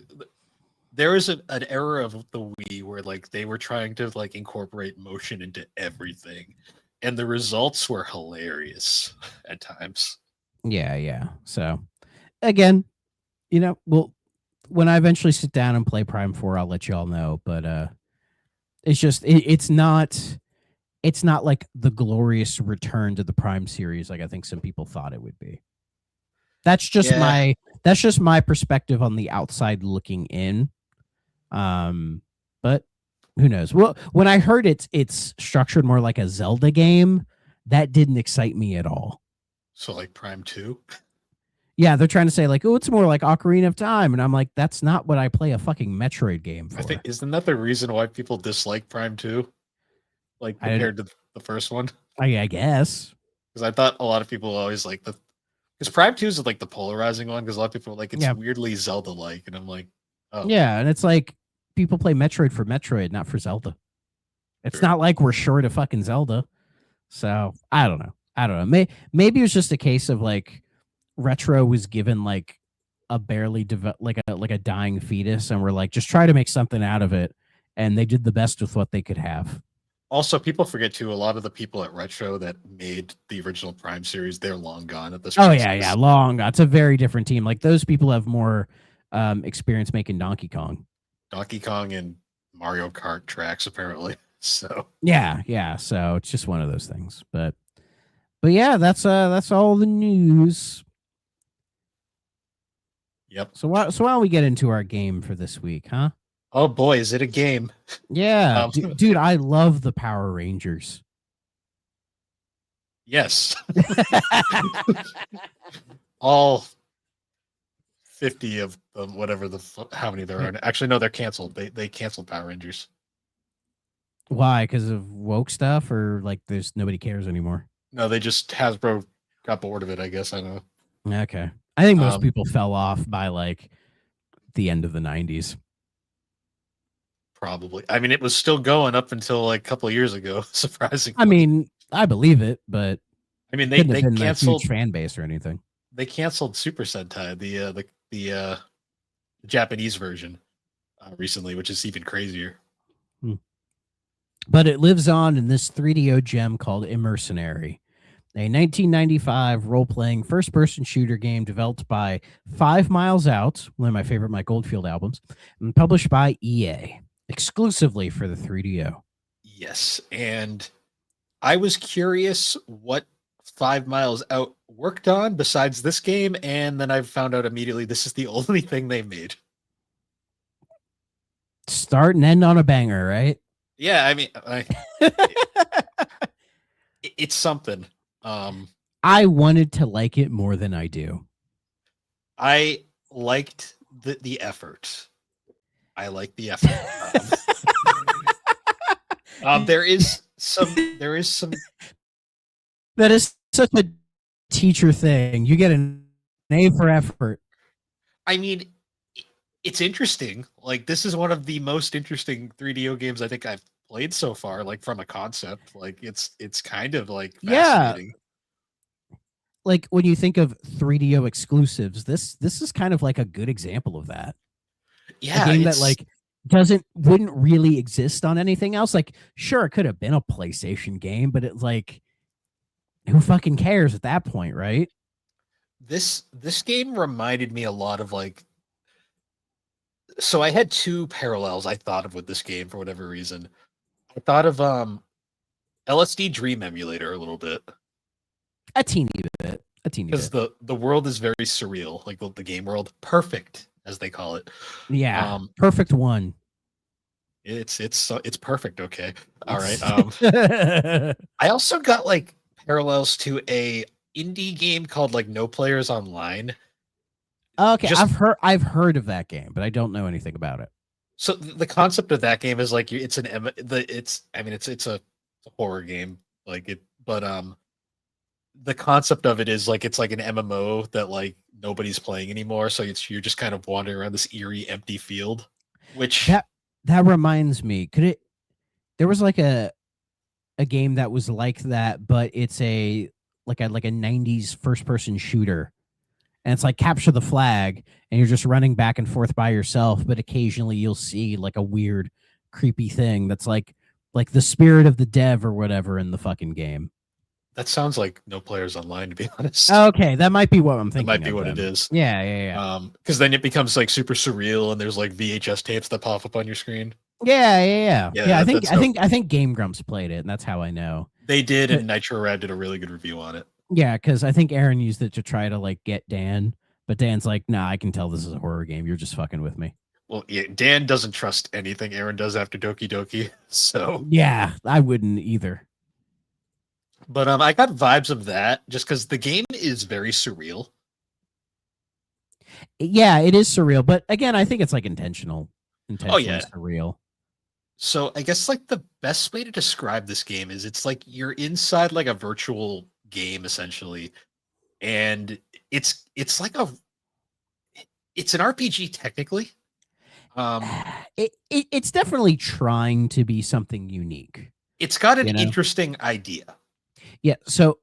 there was an era of the Wii where like they were trying to like incorporate motion into everything, and the results were hilarious at times. Yeah. So again, well, when I eventually sit down and play Prime 4, I'll let you all know. But it's just it's not like the glorious return to the Prime series like I think some people thought it would be. That's just my perspective on the outside looking in. But who knows? Well, when I heard it's structured more like a Zelda game, that didn't excite me at all. So like Prime 2? Yeah, they're trying to say like, oh, it's more like Ocarina of Time, and I'm like, that's not what I play a fucking Metroid game for. I think isn't that the reason why people dislike Prime 2? Like compared to the first one? I guess. Because I thought a lot of people always like the Because Prime 2 is like the polarizing one because a lot of people are like it's Yeah. weirdly Zelda-like, and I'm like, oh Yeah, and it's like people play Metroid for Metroid, not for Zelda. It's sure. not like we're short of fucking Zelda. So I don't know. Maybe it was just a case of like retro was given like a barely like a dying fetus, and we're like, just try to make something out of it, and they did the best with what they could have. Also, people forget too, a lot of the people at Retro that made the original Prime series, they're long gone at this Oh point. yeah, long. It's a very different team. Like those people have more experience making Donkey Kong. Donkey Kong and Mario Kart tracks, apparently. So Yeah. So it's just one of those things. But yeah, that's all the news. yep. So why don't we get into our game for this week, huh? Oh boy, is it a game? Yeah, dude, I love the Power Rangers. Yes. All 50 of them, whatever how many there are. Actually, no, they're canceled. They canceled Power Rangers. Why? Because of woke stuff, or like there's nobody cares anymore? No, they just Hasbro got bored of it. I guess I don't know. Okay, I think most people fell off by like the end of the 90s. Probably. I mean, it was still going up until like a couple of years ago. Surprisingly. I mean, I believe it, but I mean, they they been canceled a huge fan base or anything. They canceled Super Sentai, the Japanese version, recently, which is even crazier. But it lives on in this 3DO gem called Immercenary, a 1995 role-playing first-person shooter game developed by 5 Miles Out, one of my favorite Mike Oldfield albums, and published by EA, exclusively for the 3DO. Yes, and I was curious what 5 Miles Out worked on besides this game, and then I found out immediately this is the only thing they made. Start and end on a banger, right? Yeah, I mean, it's something. I wanted to like it more than I do. I liked the effort. I like the effort. There is some. That is such a teacher thing. You get an A for effort. I mean, it's interesting. Like, this is one of the most interesting 3DO games I think I've played so far. Like, from a concept, like it's kind of like fascinating. Yeah. Like when you think of 3DO exclusives, this is kind of like a good example of that. Yeah, a game that like wouldn't really exist on anything else. Like, sure, it could have been a PlayStation game, but it's like, who fucking cares at that point, right? This game reminded me a lot of like. So I had two parallels I thought of with this game for whatever reason. I thought of LSD Dream Emulator a little bit. A teeny bit. Because the world is very surreal, like the game world, perfect as they call it. Yeah, perfect one. It's perfect. Okay, all right. I also got like parallels to a indie game called like No Players Online. Okay, I've heard of that game, but I don't know anything about it. So the concept of that game is like it's a horror game, like it, but the concept of it is like it's like an MMO that like nobody's playing anymore, so you're just kind of wandering around this eerie empty field. Which that reminds me, there was like a game that was like that, but it's like a 90s first person shooter, and it's like capture the flag, and you're just running back and forth by yourself, but occasionally you'll see like a weird creepy thing that's like the spirit of the dev or whatever in the fucking game. That sounds like No Players Online, to be honest. Okay, that might be what I'm thinking. That might be what it is. Yeah. Because then it becomes like super surreal, and there's like VHS tapes that pop up on your screen. Yeah. I think Game Grumps played it, and that's how I know they did. And Nitro Rad did a really good review on it. Yeah, because I think Aaron used it to try to like get Dan, but Dan's like, "Nah, I can tell this is a horror game. You're just fucking with me." Well, yeah, Dan doesn't trust anything Aaron does after Doki Doki, so yeah, I wouldn't either. But I got vibes of that just because the game is very surreal. Yeah, it is surreal, but again, I think it's like intentionally surreal. So I guess like the best way to describe this game is it's like you're inside like a virtual game essentially, and it's like it's an RPG technically. It's definitely trying to be something unique. It's got an You know? interesting idea. Yeah. So,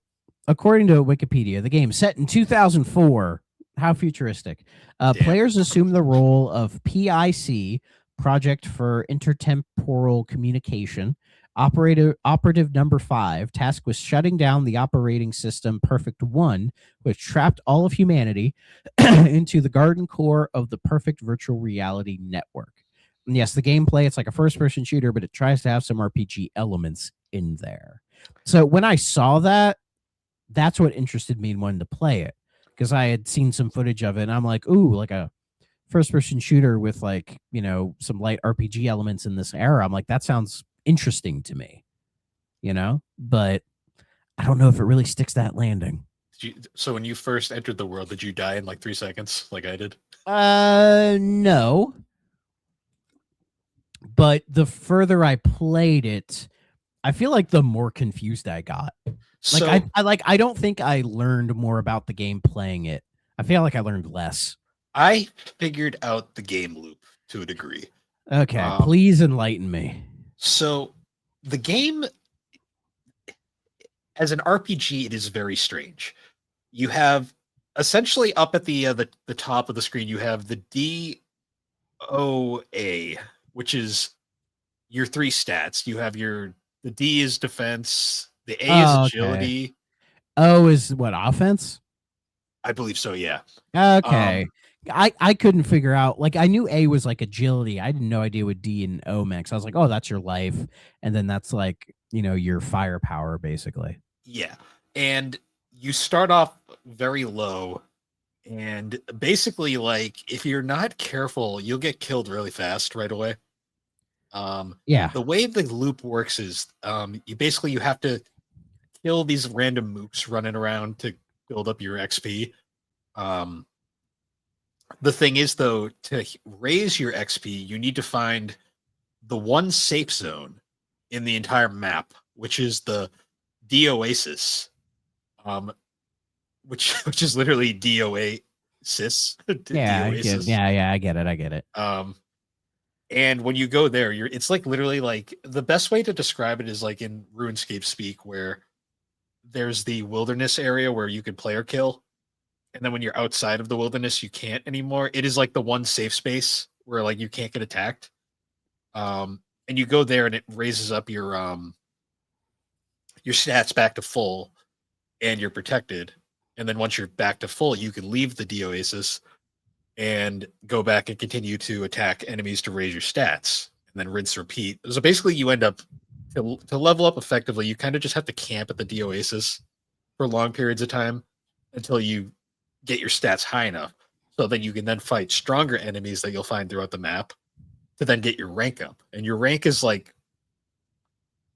according to Wikipedia, the game set in 2004. How futuristic! Damn. Players assume the role of PIC, Project for Intertemporal Communication. Operative number 5, tasked with shutting down the operating system Perfect 1, which trapped all of humanity into the garden core of the perfect virtual reality network. And yes, the gameplay, it's like a first-person shooter, but it tries to have some RPG elements in there. So when I saw that, that's what interested me in wanting to play it, because I had seen some footage of it, and I'm like, ooh, like a first-person shooter with, like, you know, some light RPG elements in this era. I'm like, that sounds interesting to me, you know? But I don't know if it really sticks that landing. So when you first entered the world, did you die in like 3 seconds, like I did? No. But the further I played it, I feel like the more confused I got. So Like I don't think I learned more about the game playing it. I feel like I learned less. I figured out the game loop to a degree. Okay, please enlighten me. So the game, as an RPG, it is very strange. You have essentially up at the top of the screen, you have the DOA, which is your 3 stats. You have the D is defense, the A is agility. Okay. O is what, offense? I believe so, yeah. Okay. I couldn't figure out, like, I knew A was like agility. I had no idea what D and O meant. I was like, oh, that's your life. And then that's like, you know, your firepower, basically. Yeah. And you start off very low. And basically, like, if you're not careful, you'll get killed really fast right away. Yeah. The way the loop works is you have to kill these random mooks running around to build up your XP. The thing is, though, to raise your XP, you need to find the one safe zone in the entire map, which is the D-Oasis, which is literally D-O-A-sis. Yeah, I get it. And when you go there, it's like literally like the best way to describe it is like in RuneScape speak, where there's the wilderness area where you can player kill. And then when you're outside of the wilderness, you can't anymore. It is like the one safe space where like you can't get attacked. And you go there and it raises up your stats back to full and you're protected. And then once you're back to full, you can leave the D-Oasis and go back and continue to attack enemies to raise your stats and then rinse repeat. So basically you end up to level up effectively, you kind of just have to camp at the D-Oasis for long periods of time until you get your stats high enough so that you can then fight stronger enemies that you'll find throughout the map to then get your rank up. And your rank is like,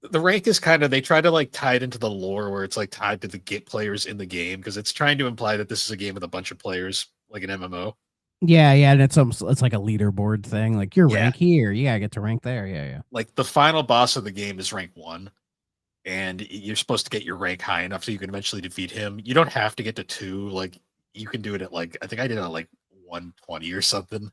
the rank is kind of, they try to like tie it into the lore where it's like tied to the players in the game, because it's trying to imply that this is a game with a bunch of players, like an MMO. Yeah, and it's like a leaderboard thing. Like, your rank here, you gotta get to rank there. Yeah. Like the final boss of the game is rank 1, and you're supposed to get your rank high enough so you can eventually defeat him. You don't have to get to 2. Like, you can do it at like, I think I did it at like 120 or something.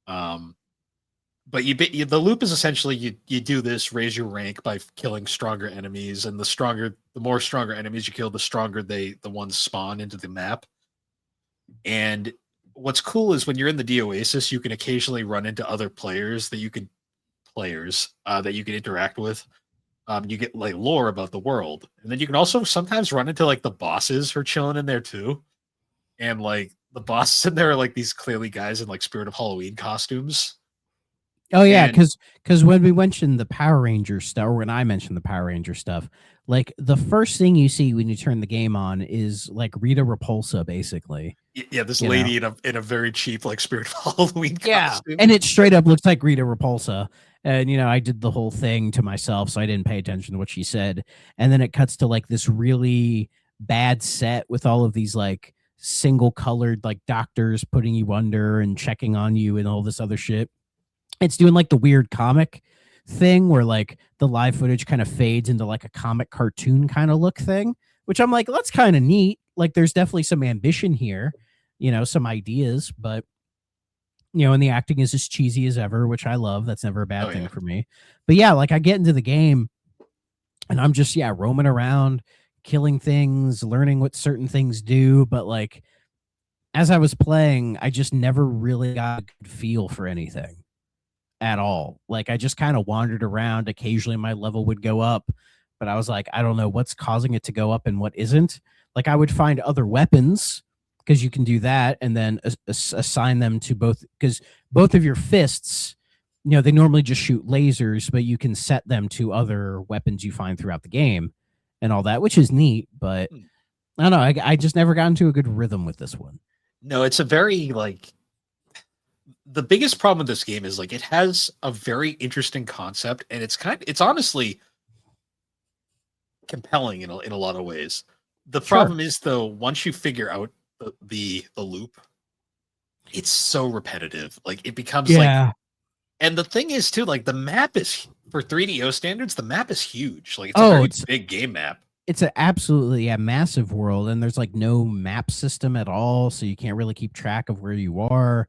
But the loop is essentially you do this, raise your rank by killing stronger enemies, and the more stronger enemies you kill, the stronger the ones spawn into the map. And what's cool is when you're in the D-Oasis, you can occasionally run into other players that you can interact with. You get like lore about the world, and then you can also sometimes run into like the bosses who are chilling in there too. And like the bosses in there are like these clearly guys in like Spirit of Halloween costumes. Oh yeah, because when we mentioned the Power Ranger stuff, or when I mentioned the Power Ranger stuff, like the first thing you see when you turn the game on is like Rita Repulsa, basically. Yeah, this lady in a very cheap like Spirit of Halloween costume. And it straight up looks like Rita Repulsa. And I did the whole thing to myself, so I didn't pay attention to what she said. And then it cuts to like this really bad set with all of these like single colored like doctors putting you under and checking on you and all this other shit. It's doing like the weird comic thing where like the live footage kind of fades into like a comic cartoon kind of look thing, which I'm like, that's kind of neat. Like, there's definitely some ambition here, some ideas, but and the acting is as cheesy as ever, which I love. That's never a bad Oh thing yeah. for me. But yeah, like I get into the game and I'm just roaming around, killing things, learning what certain things do, but like as I was playing, I just never really got a good feel for anything at all. Like I just kind of wandered around. Occasionally my level would go up, but I was like, I don't know what's causing it to go up and what isn't. Like I would find other weapons because you can do that and then assign them to both, because both of your fists, they normally just shoot lasers, but you can set them to other weapons you find throughout the game and all that, which is neat. But I don't know. I just never got into a good rhythm with this one. No, it's a very like the biggest problem with this game is like it has a very interesting concept and it's honestly compelling in a lot of ways. The problem is though, once you figure out the loop, it's so repetitive. Like it becomes like, and the thing is too, like the map is for 3DO standards, the map is huge. Like it's a very big game map. It's an absolutely massive world, and there's like no map system at all, so you can't really keep track of where you are.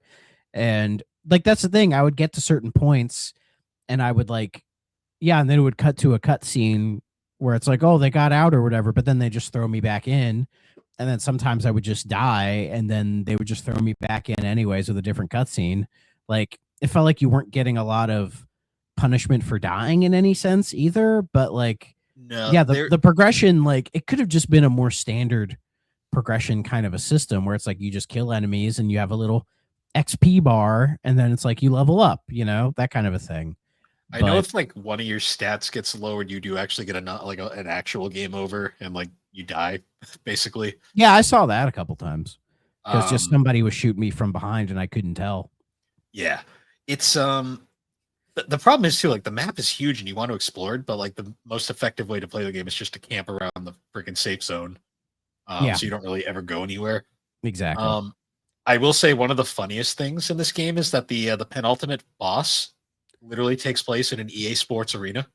And like that's the thing, I would get to certain points and I would like and then it would cut to a cut scene where it's like, oh, they got out or whatever, but then they just throw me back in. And then sometimes I would just die and then they would just throw me back in anyways with a different cutscene. Like it felt like you weren't getting a lot of punishment for dying in any sense either, but like no, the progression, like it could have just been a more standard progression kind of a system where it's like you just kill enemies and you have a little XP bar and then it's like you level up, that kind of a thing. I know if like one of your stats gets lowered, you do actually get an actual game over and like you die basically. Yeah, I saw that a couple times because just somebody was shooting me from behind and I couldn't tell. Yeah, it's the problem is too, like the map is huge and you want to explore it, but like the most effective way to play the game is just to camp around the freaking safe zone. So you don't really ever go anywhere. Exactly. I will say one of the funniest things in this game is that the penultimate boss literally takes place in an EA Sports arena.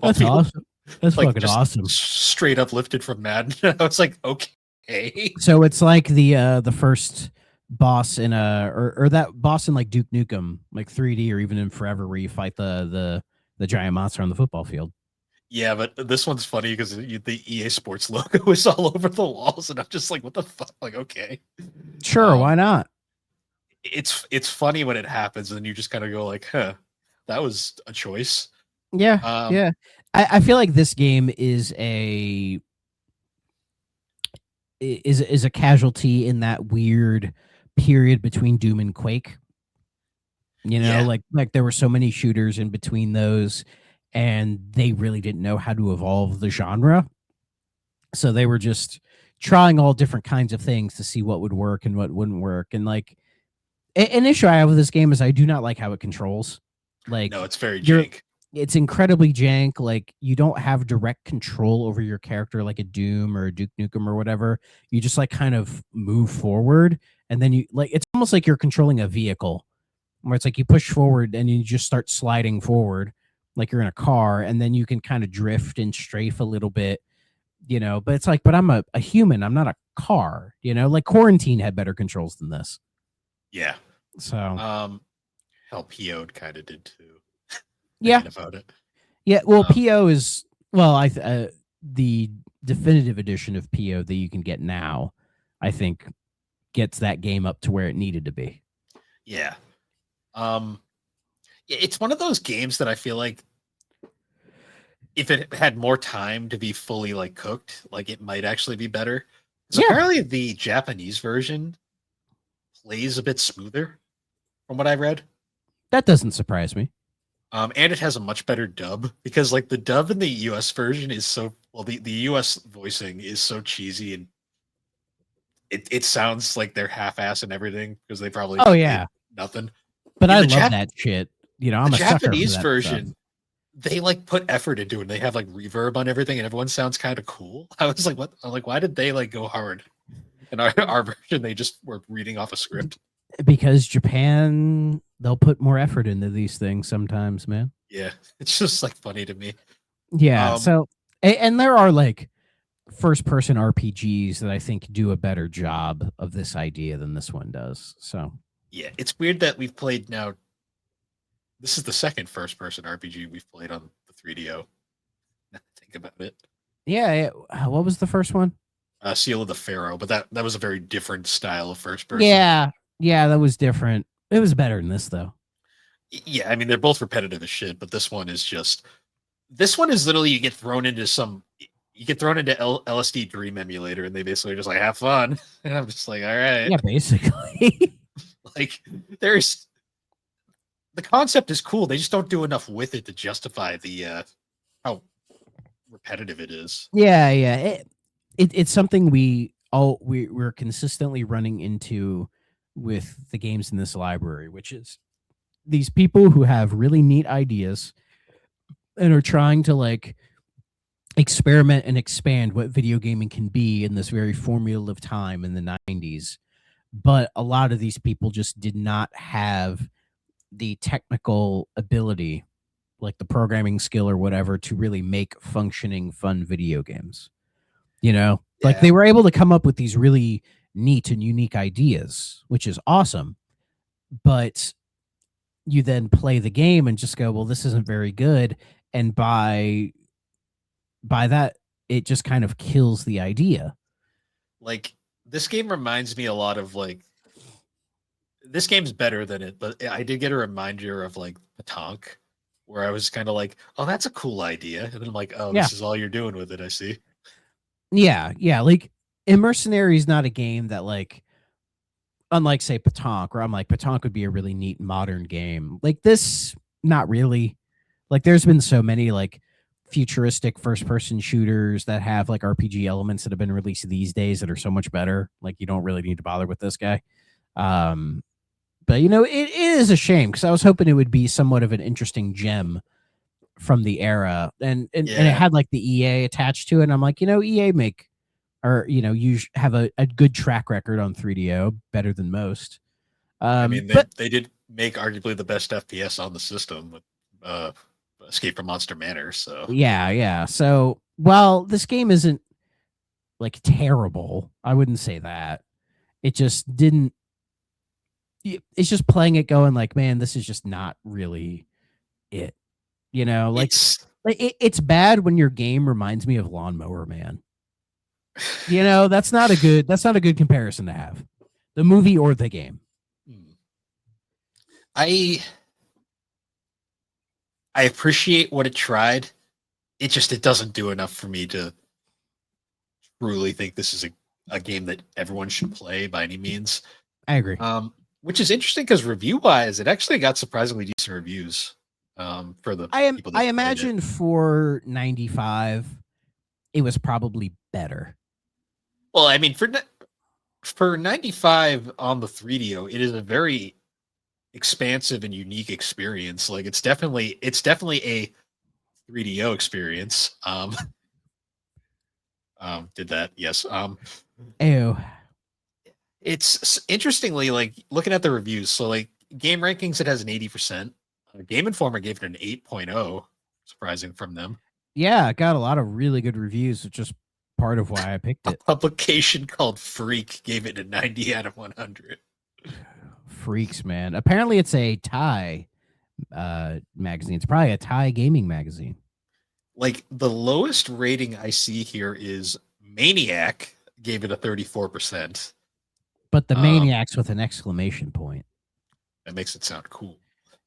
That's awesome. That's like fucking awesome. Straight up lifted from Madden. I was like, okay. So it's like the first boss in or that boss in like Duke Nukem, like 3D or even in Forever, where you fight the giant monster on the football field. Yeah, but this one's funny because the EA Sports logo is all over the walls, and I'm just like, what the fuck? Like, okay, sure, why not? It's funny when it happens, and you just kind of go like, huh, that was a choice. Yeah, yeah. I feel like this game is a casualty in that weird period between Doom and Quake. Like there were so many shooters in between those, and they really didn't know how to evolve the genre. So they were just trying all different kinds of things to see what would work and what wouldn't work. And like an issue I have with this game is I do not like how it controls. Like, no, it's very jank. It's incredibly jank. Like you don't have direct control over your character like a Doom or a Duke Nukem or whatever. You just like kind of move forward, and then you like it's almost like you're controlling a vehicle where it's like you push forward and you just start sliding forward like you're in a car, and then you can kind of drift and strafe a little bit, but it's like, but I'm a human, I'm not a car, like Quarantine had better controls than this. Yeah. So hell, PO'd kind of did too. Yeah. About it. Yeah, well, PO is the definitive edition of PO that you can get now, I think, gets that game up to where it needed to be. Yeah. It's one of those games that I feel like if it had more time to be fully like cooked, like it might actually be better. So apparently the Japanese version plays a bit smoother from what I read. That doesn't surprise me. And it has a much better dub because like the dub in the US version is so the US voicing is so cheesy and it sounds like they're half-ass and everything because they probably nothing. But I love that shit. I'm a Japanese version. They like put effort into it. They have like reverb on everything, and everyone sounds kind of cool. I was like, what? I'm like, why did they like go hard? In our version, they just were reading off a script. Because Japan, they'll put more effort into these things sometimes, man. Yeah, it's just like funny to me. Yeah. So, and there are like first person RPGs that I think do a better job of this idea than this one does. So Yeah, it's weird that we've played now. This is the second first person RPG we've played on the 3DO. Now that I think about it. yeah, what was the first one? Seal of the Pharaoh, but that was a very different style of first person. Yeah, yeah, that was different. It was better than this though. Yeah, I mean they're both repetitive as shit, but this one is literally you get thrown into LSD Dream Emulator, and they basically are just like have fun, and I'm just like, all right, Yeah, basically. like there's the concept is cool. They just don't do enough with it to justify the how repetitive it is. Yeah, yeah. It's something we're consistently running into with the games in this library, which is these people who have really neat ideas and are trying to like experiment and expand what video gaming can be in this very formulative time in the 90s. But a lot of these people just did not have the technical ability, like the programming skill or whatever, to really make functioning fun video games. You know, like Yeah, they were able to come up with these really neat and unique ideas, which is awesome. But you then play the game and just go, well, this isn't very good. And by that, it just kind of kills the idea. like this game reminds me a lot of like this game's better than it, but I did get a reminder of like Petanque, where I was kind of like, oh, that's a cool idea, and then I'm like, oh, Yeah. this is all you're doing with it. I see. Yeah. Yeah. Like Immercenary is not a game that like, unlike say Petanque, where I'm like, Petanque would be a really neat modern game. Like this, not really. Like there's been so many like futuristic first person shooters that have like RPG elements that have been released these days that are so much better. Like you don't really need to bother with this guy. Um, but you know, it is a shame because I was hoping it would be somewhat of an interesting gem from the era, and it Yeah, had like the EA attached to it. And I'm like, you know, EA make or you know, you have a good track record on 3DO, better than most. I mean But they did make arguably the best FPS on the system with uh, Escape from Monster Manor. So yeah, yeah. So while this game isn't like terrible, I wouldn't say that. It just didn't. It's just playing it, going like, man, this is just not really it. You know, like it's it's bad when your game reminds me of Lawnmower Man. You know, that's not a good comparison to have. The movie or the game. I I appreciate what it tried. It doesn't do enough for me to truly think this is a game that everyone should play by any means. I agree. Which is interesting because review wise, it actually got surprisingly decent reviews for the people that I played it. imagine for 95 it was probably better. Well, I mean for 95 on the 3DO, it is a very expansive and unique experience. Like it's definitely a 3DO experience. Did that? Yes. Ew. It's interestingly like looking at the reviews. So like Game Rankings, it has an 80%. Game Informer gave it an 8.0. Surprising from them. Yeah, I got a lot of really good reviews, which is part of why I picked A it. publication called Freak gave it a 90 out of 100. Freaks, man. Apparently it's a Thai magazine. It's probably a Thai gaming magazine. Like the lowest rating I see here is Maniac gave it a 34%. But the Maniacs with an exclamation point. That makes it sound cool.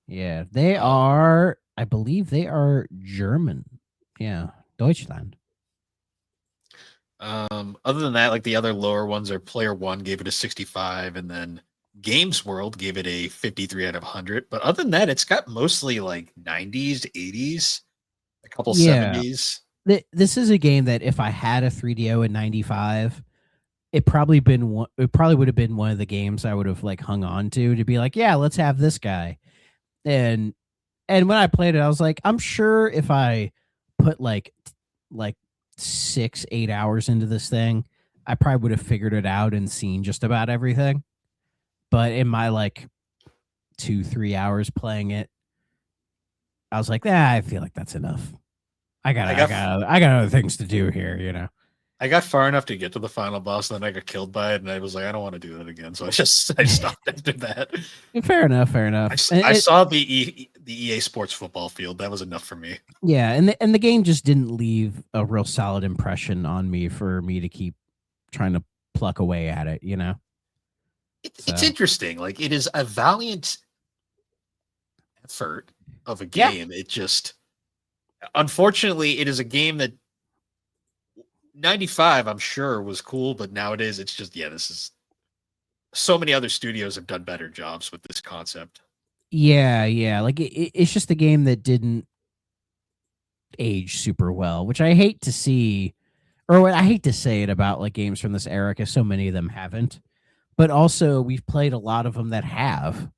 Yeah, they are, I believe they are German. Yeah, Deutschland. Other than that, like the other lower ones are Player One gave it a 65, and then Games World gave it a 53 out of 100. But other than that, it's got mostly like 90s, 80s, a couple 70s. This is a game that if I had a 3DO in 95, it probably would have been one of the games I would have like hung on to be like, yeah, let's have this guy. And when I played it, I was like, I'm sure if I put like 6-8 hours into this thing, I probably would have figured it out and seen just about everything. But in my like 2-3 hours playing it, I was like, I feel like that's enough. I got other things to do here, you know. I got far enough to get to the final boss, and then I got killed by it, and I was like, I don't want to do that again. So I stopped after that. Fair enough. Fair enough. I saw the EA Sports football field. That was enough for me. Yeah, and the game just didn't leave a real solid impression on me for me to keep trying to pluck away at it. You know, it's interesting. Like, it is a valiant effort of a game. Yeah. It just, unfortunately, it is a game that 95, I'm sure, was cool, but nowadays it's just, this is, so many other studios have done better jobs with this concept. Yeah. Like, it's just a game that didn't age super well, which I hate to see, or I hate to say it about like games from this era, because so many of them haven't. But also, we've played a lot of them that have.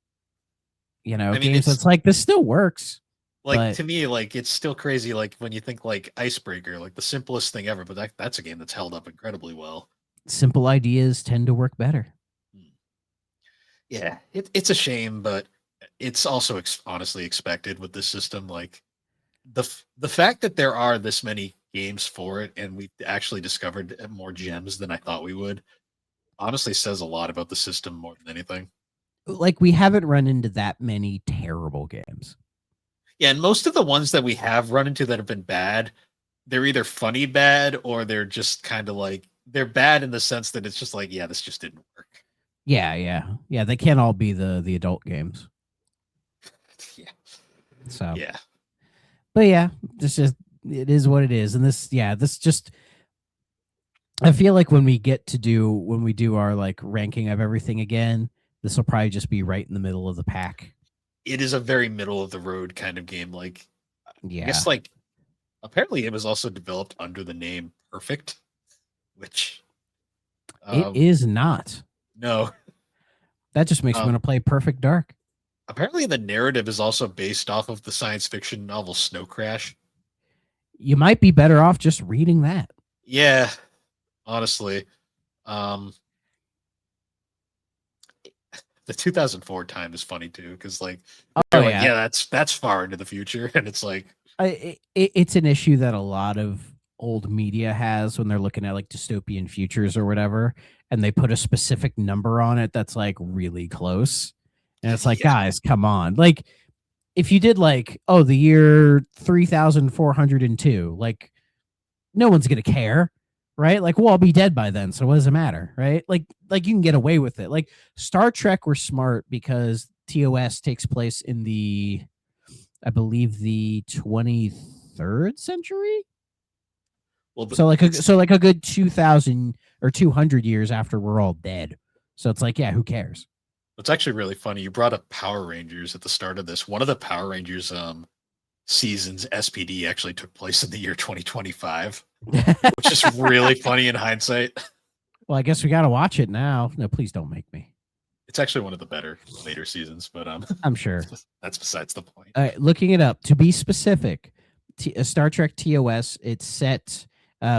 You know, games that's like, this still works. Like, to me, like, it's still crazy. Like, when you think like Icebreaker, like the simplest thing ever, but that's a game that's held up incredibly well. Simple ideas tend to work better. Yeah, it's a shame, but it's also honestly expected with this system. Like, the fact that there are this many games for it, and we actually discovered more gems than I thought we would, honestly says a lot about the system more than anything. Like, we haven't run into that many terrible games. Yeah, and most of the ones that we have run into that have been bad, they're either funny bad, or they're just kind of like, they're bad in the sense that it's just like, this just didn't work. Yeah. They can't all be the adult games. Yeah. So yeah. But yeah, it is what it is. And this just, I feel like when we do our like ranking of everything again, this will probably just be right in the middle of the pack. It is a very middle of the road kind of game. Like, I guess, like, apparently it was also developed under the name Perfect, which it is not. No, that just makes me want to play Perfect Dark. Apparently the narrative is also based off of the science fiction novel Snow Crash. You might be better off just reading that. Yeah, honestly. The 2004 time is funny too, because like, that's far into the future, and it's like, it's an issue that a lot of old media has when they're looking at like dystopian futures or whatever, and they put a specific number on it that's like really close, and it's like, guys, come on. Like, if you did like, the year 3402, like, no one's gonna care. Right? Like, we'll all be dead by then, so what does it matter? Right? Like you can get away with it. Like, Star Trek were smart because TOS takes place in I believe the 23rd century. Well, so like a good 2000 or 200 years after we're all dead. So it's like, who cares? It's actually really funny. You brought up Power Rangers at the start of this. One of the Power Rangers seasons, SPD, actually took place in the year 2025. Which is really funny in hindsight. Well, I guess we got to watch it now. No, please don't make me. It's actually one of the better later seasons, but I'm sure that's besides the point. All right, looking it up, to be specific, Star Trek TOS, it's set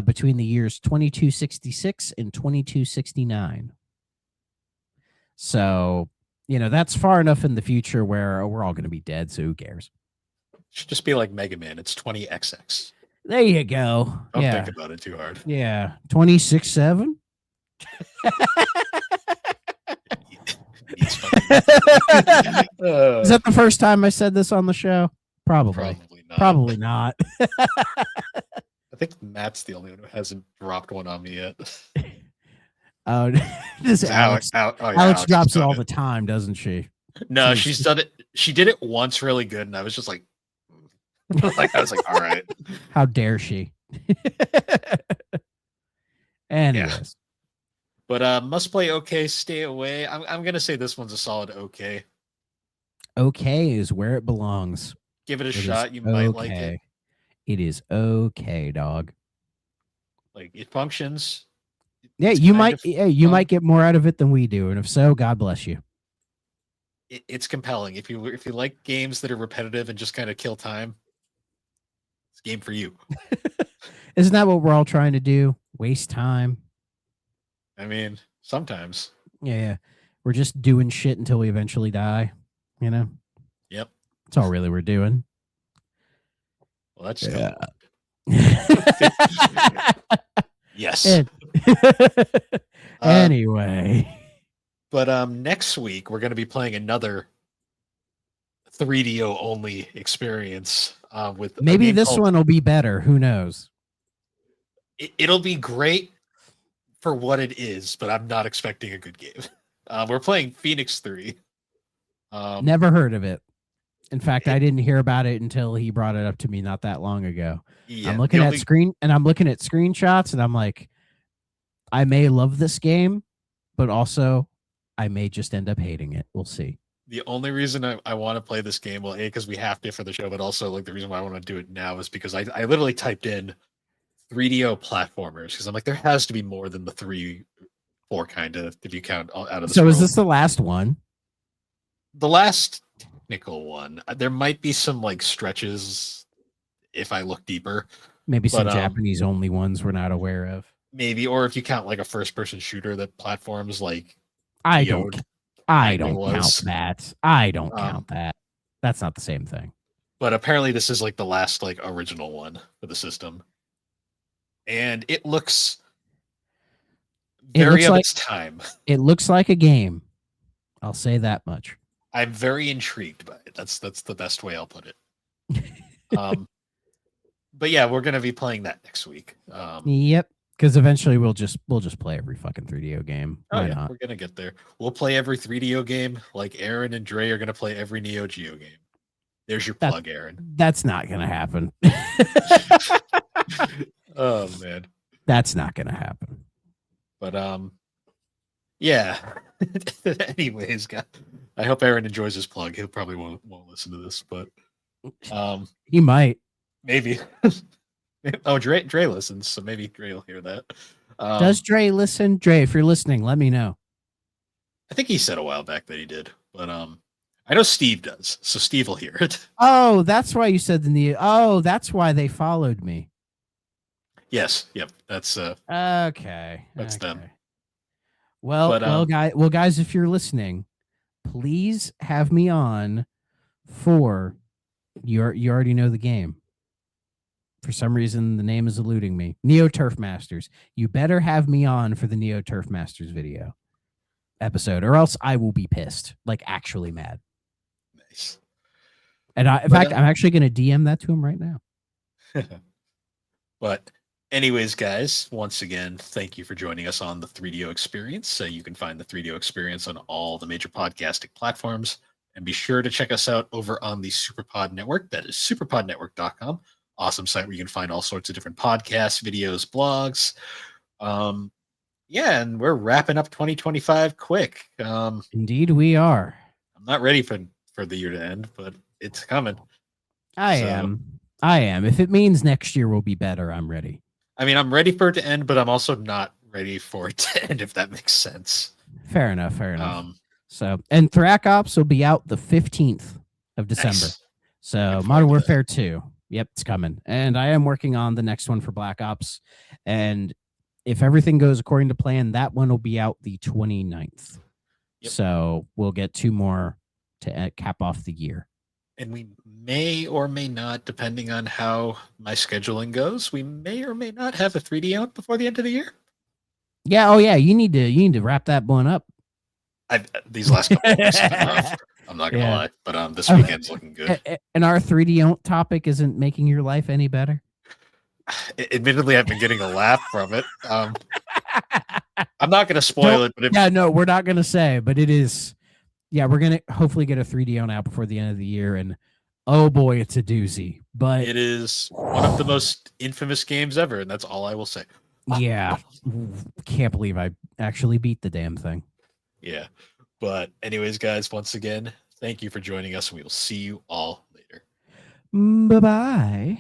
between the years 2266 and 2269. So, that's far enough in the future where we're all going to be dead, so who cares? It should just be like Mega Man. It's 20XX. There you go. Don't think about it too hard. Yeah. 26/7. Is that the first time I said this on the show? Probably not. Probably not. I think Matt's the only one who hasn't dropped one on me yet. Oh, this Alex drops it all the time, doesn't she? No, she's done it. She did it once really good, and I was just like, I was like, all right. How dare she? Anyways. Yeah. But must play okay, stay away. I'm gonna say this one's a solid okay. Okay is where it belongs. Give it a shot. You might like it. It is okay, dog. Like, it functions. Yeah, you might get more out of it than we do, and if so, God bless you. It's compelling. If you like games that are repetitive and just kind of kill time, it's a game for you. Isn't that what we're all trying to do? Waste time. I mean, sometimes. Yeah. We're just doing shit until we eventually die, Yep. That's all really we're doing. Well, that's Yes. Anyway. But next week we're going to be playing another 3DO only experience with a Maybe game this called. one will be better. Who knows? It'll be great for what it is, but I'm not expecting a good game. We're playing Phoenix 3. Never heard of it. In fact, I didn't hear about it until he brought it up to me not that long ago. Yeah, I'm looking at screenshots, and I'm like, I may love this game, but also I may just end up hating it. We'll see. The only reason I want to play this game, well, because we have to for the show, but also like the reason why I want to do it now is because I literally typed in 3DO platformers because I'm like, there has to be more than the 3-4 kind of, if you count out of this. So world. is this the last one? The last technical one? There might be some like stretches if I look deeper. Maybe some Japanese only ones we're not aware of. Maybe, or if you count like a first person shooter that platforms like I don't count that. I don't count that. That's not the same thing. But apparently this is like the last like original one for the system. And it looks very of its time. It looks like a game. I'll say that much. I'm very intrigued by it. That's the best way I'll put it. But yeah, we're gonna be playing that next week. Yep, because eventually we'll just play every fucking 3DO game. Why not? We're gonna get there. We'll play every 3DO game. Like Aaron and Dre are gonna play every Neo Geo game. There's your plug, Aaron. That's not gonna happen. Oh man, that's not gonna happen. But yeah. Anyways, guys, I hope Aaron enjoys his plug. He'll probably won't listen to this, but he might. Maybe. Oh, Dre listens, so maybe Dre will hear that. Does Dre listen? Dre, if you're listening, let me know. I think he said a while back that he did, but I know Steve does, so Steve will hear it. Oh, that's why you said that's why they followed me. Yes, yep, that's okay. That's them. Well, guys, if you're listening, please have me on for you already know the game. For some reason, the name is eluding me. Neo Turf Masters. You better have me on for the Neo Turf Masters video episode, or else I will be pissed, like actually mad. Nice. And in fact, I'm actually going to DM that to him right now. But anyways, guys, once again, thank you for joining us on the 3DO Experience. So you can find the 3DO Experience on all the major podcasting platforms. And be sure to check us out over on the Superpod Network. That is superpodnetwork.com. Awesome site where you can find all sorts of different podcasts, videos, blogs. Yeah, and we're wrapping up 2025 quick. Indeed, we are. I'm not ready for the year to end, but it's coming. I am. If it means next year will be better, I'm ready. I mean, I'm ready for it to end, but I'm also not ready for it to end, if that makes sense. Fair enough. And Thrak Ops will be out the 15th of December. Nice. So Modern Warfare 2. Yep, it's coming. And I am working on the next one for Black Ops. And if everything goes according to plan, that one will be out the 29th. Yep. So we'll get 2 more to cap off the year. And we may or may not, depending on how my scheduling goes, we may or may not have a 3D out before the end of the year. Yeah. Oh, yeah. You need to wrap that one up. These last couple of weeks have been rough. I'm not gonna lie, but this weekend's looking good. And our 3D topic isn't making your life any better. Admittedly, I've been getting a laugh from it. I'm not gonna spoil it, but no, we're not gonna say, but it is. Yeah, we're gonna hopefully get a 3D out before the end of the year, and oh boy, it's a doozy. But it is one of the most infamous games ever, and that's all I will say. Yeah, can't believe I actually beat the damn thing. Yeah. But anyways, guys, once again, thank you for joining us. We will see you all later. Bye-bye.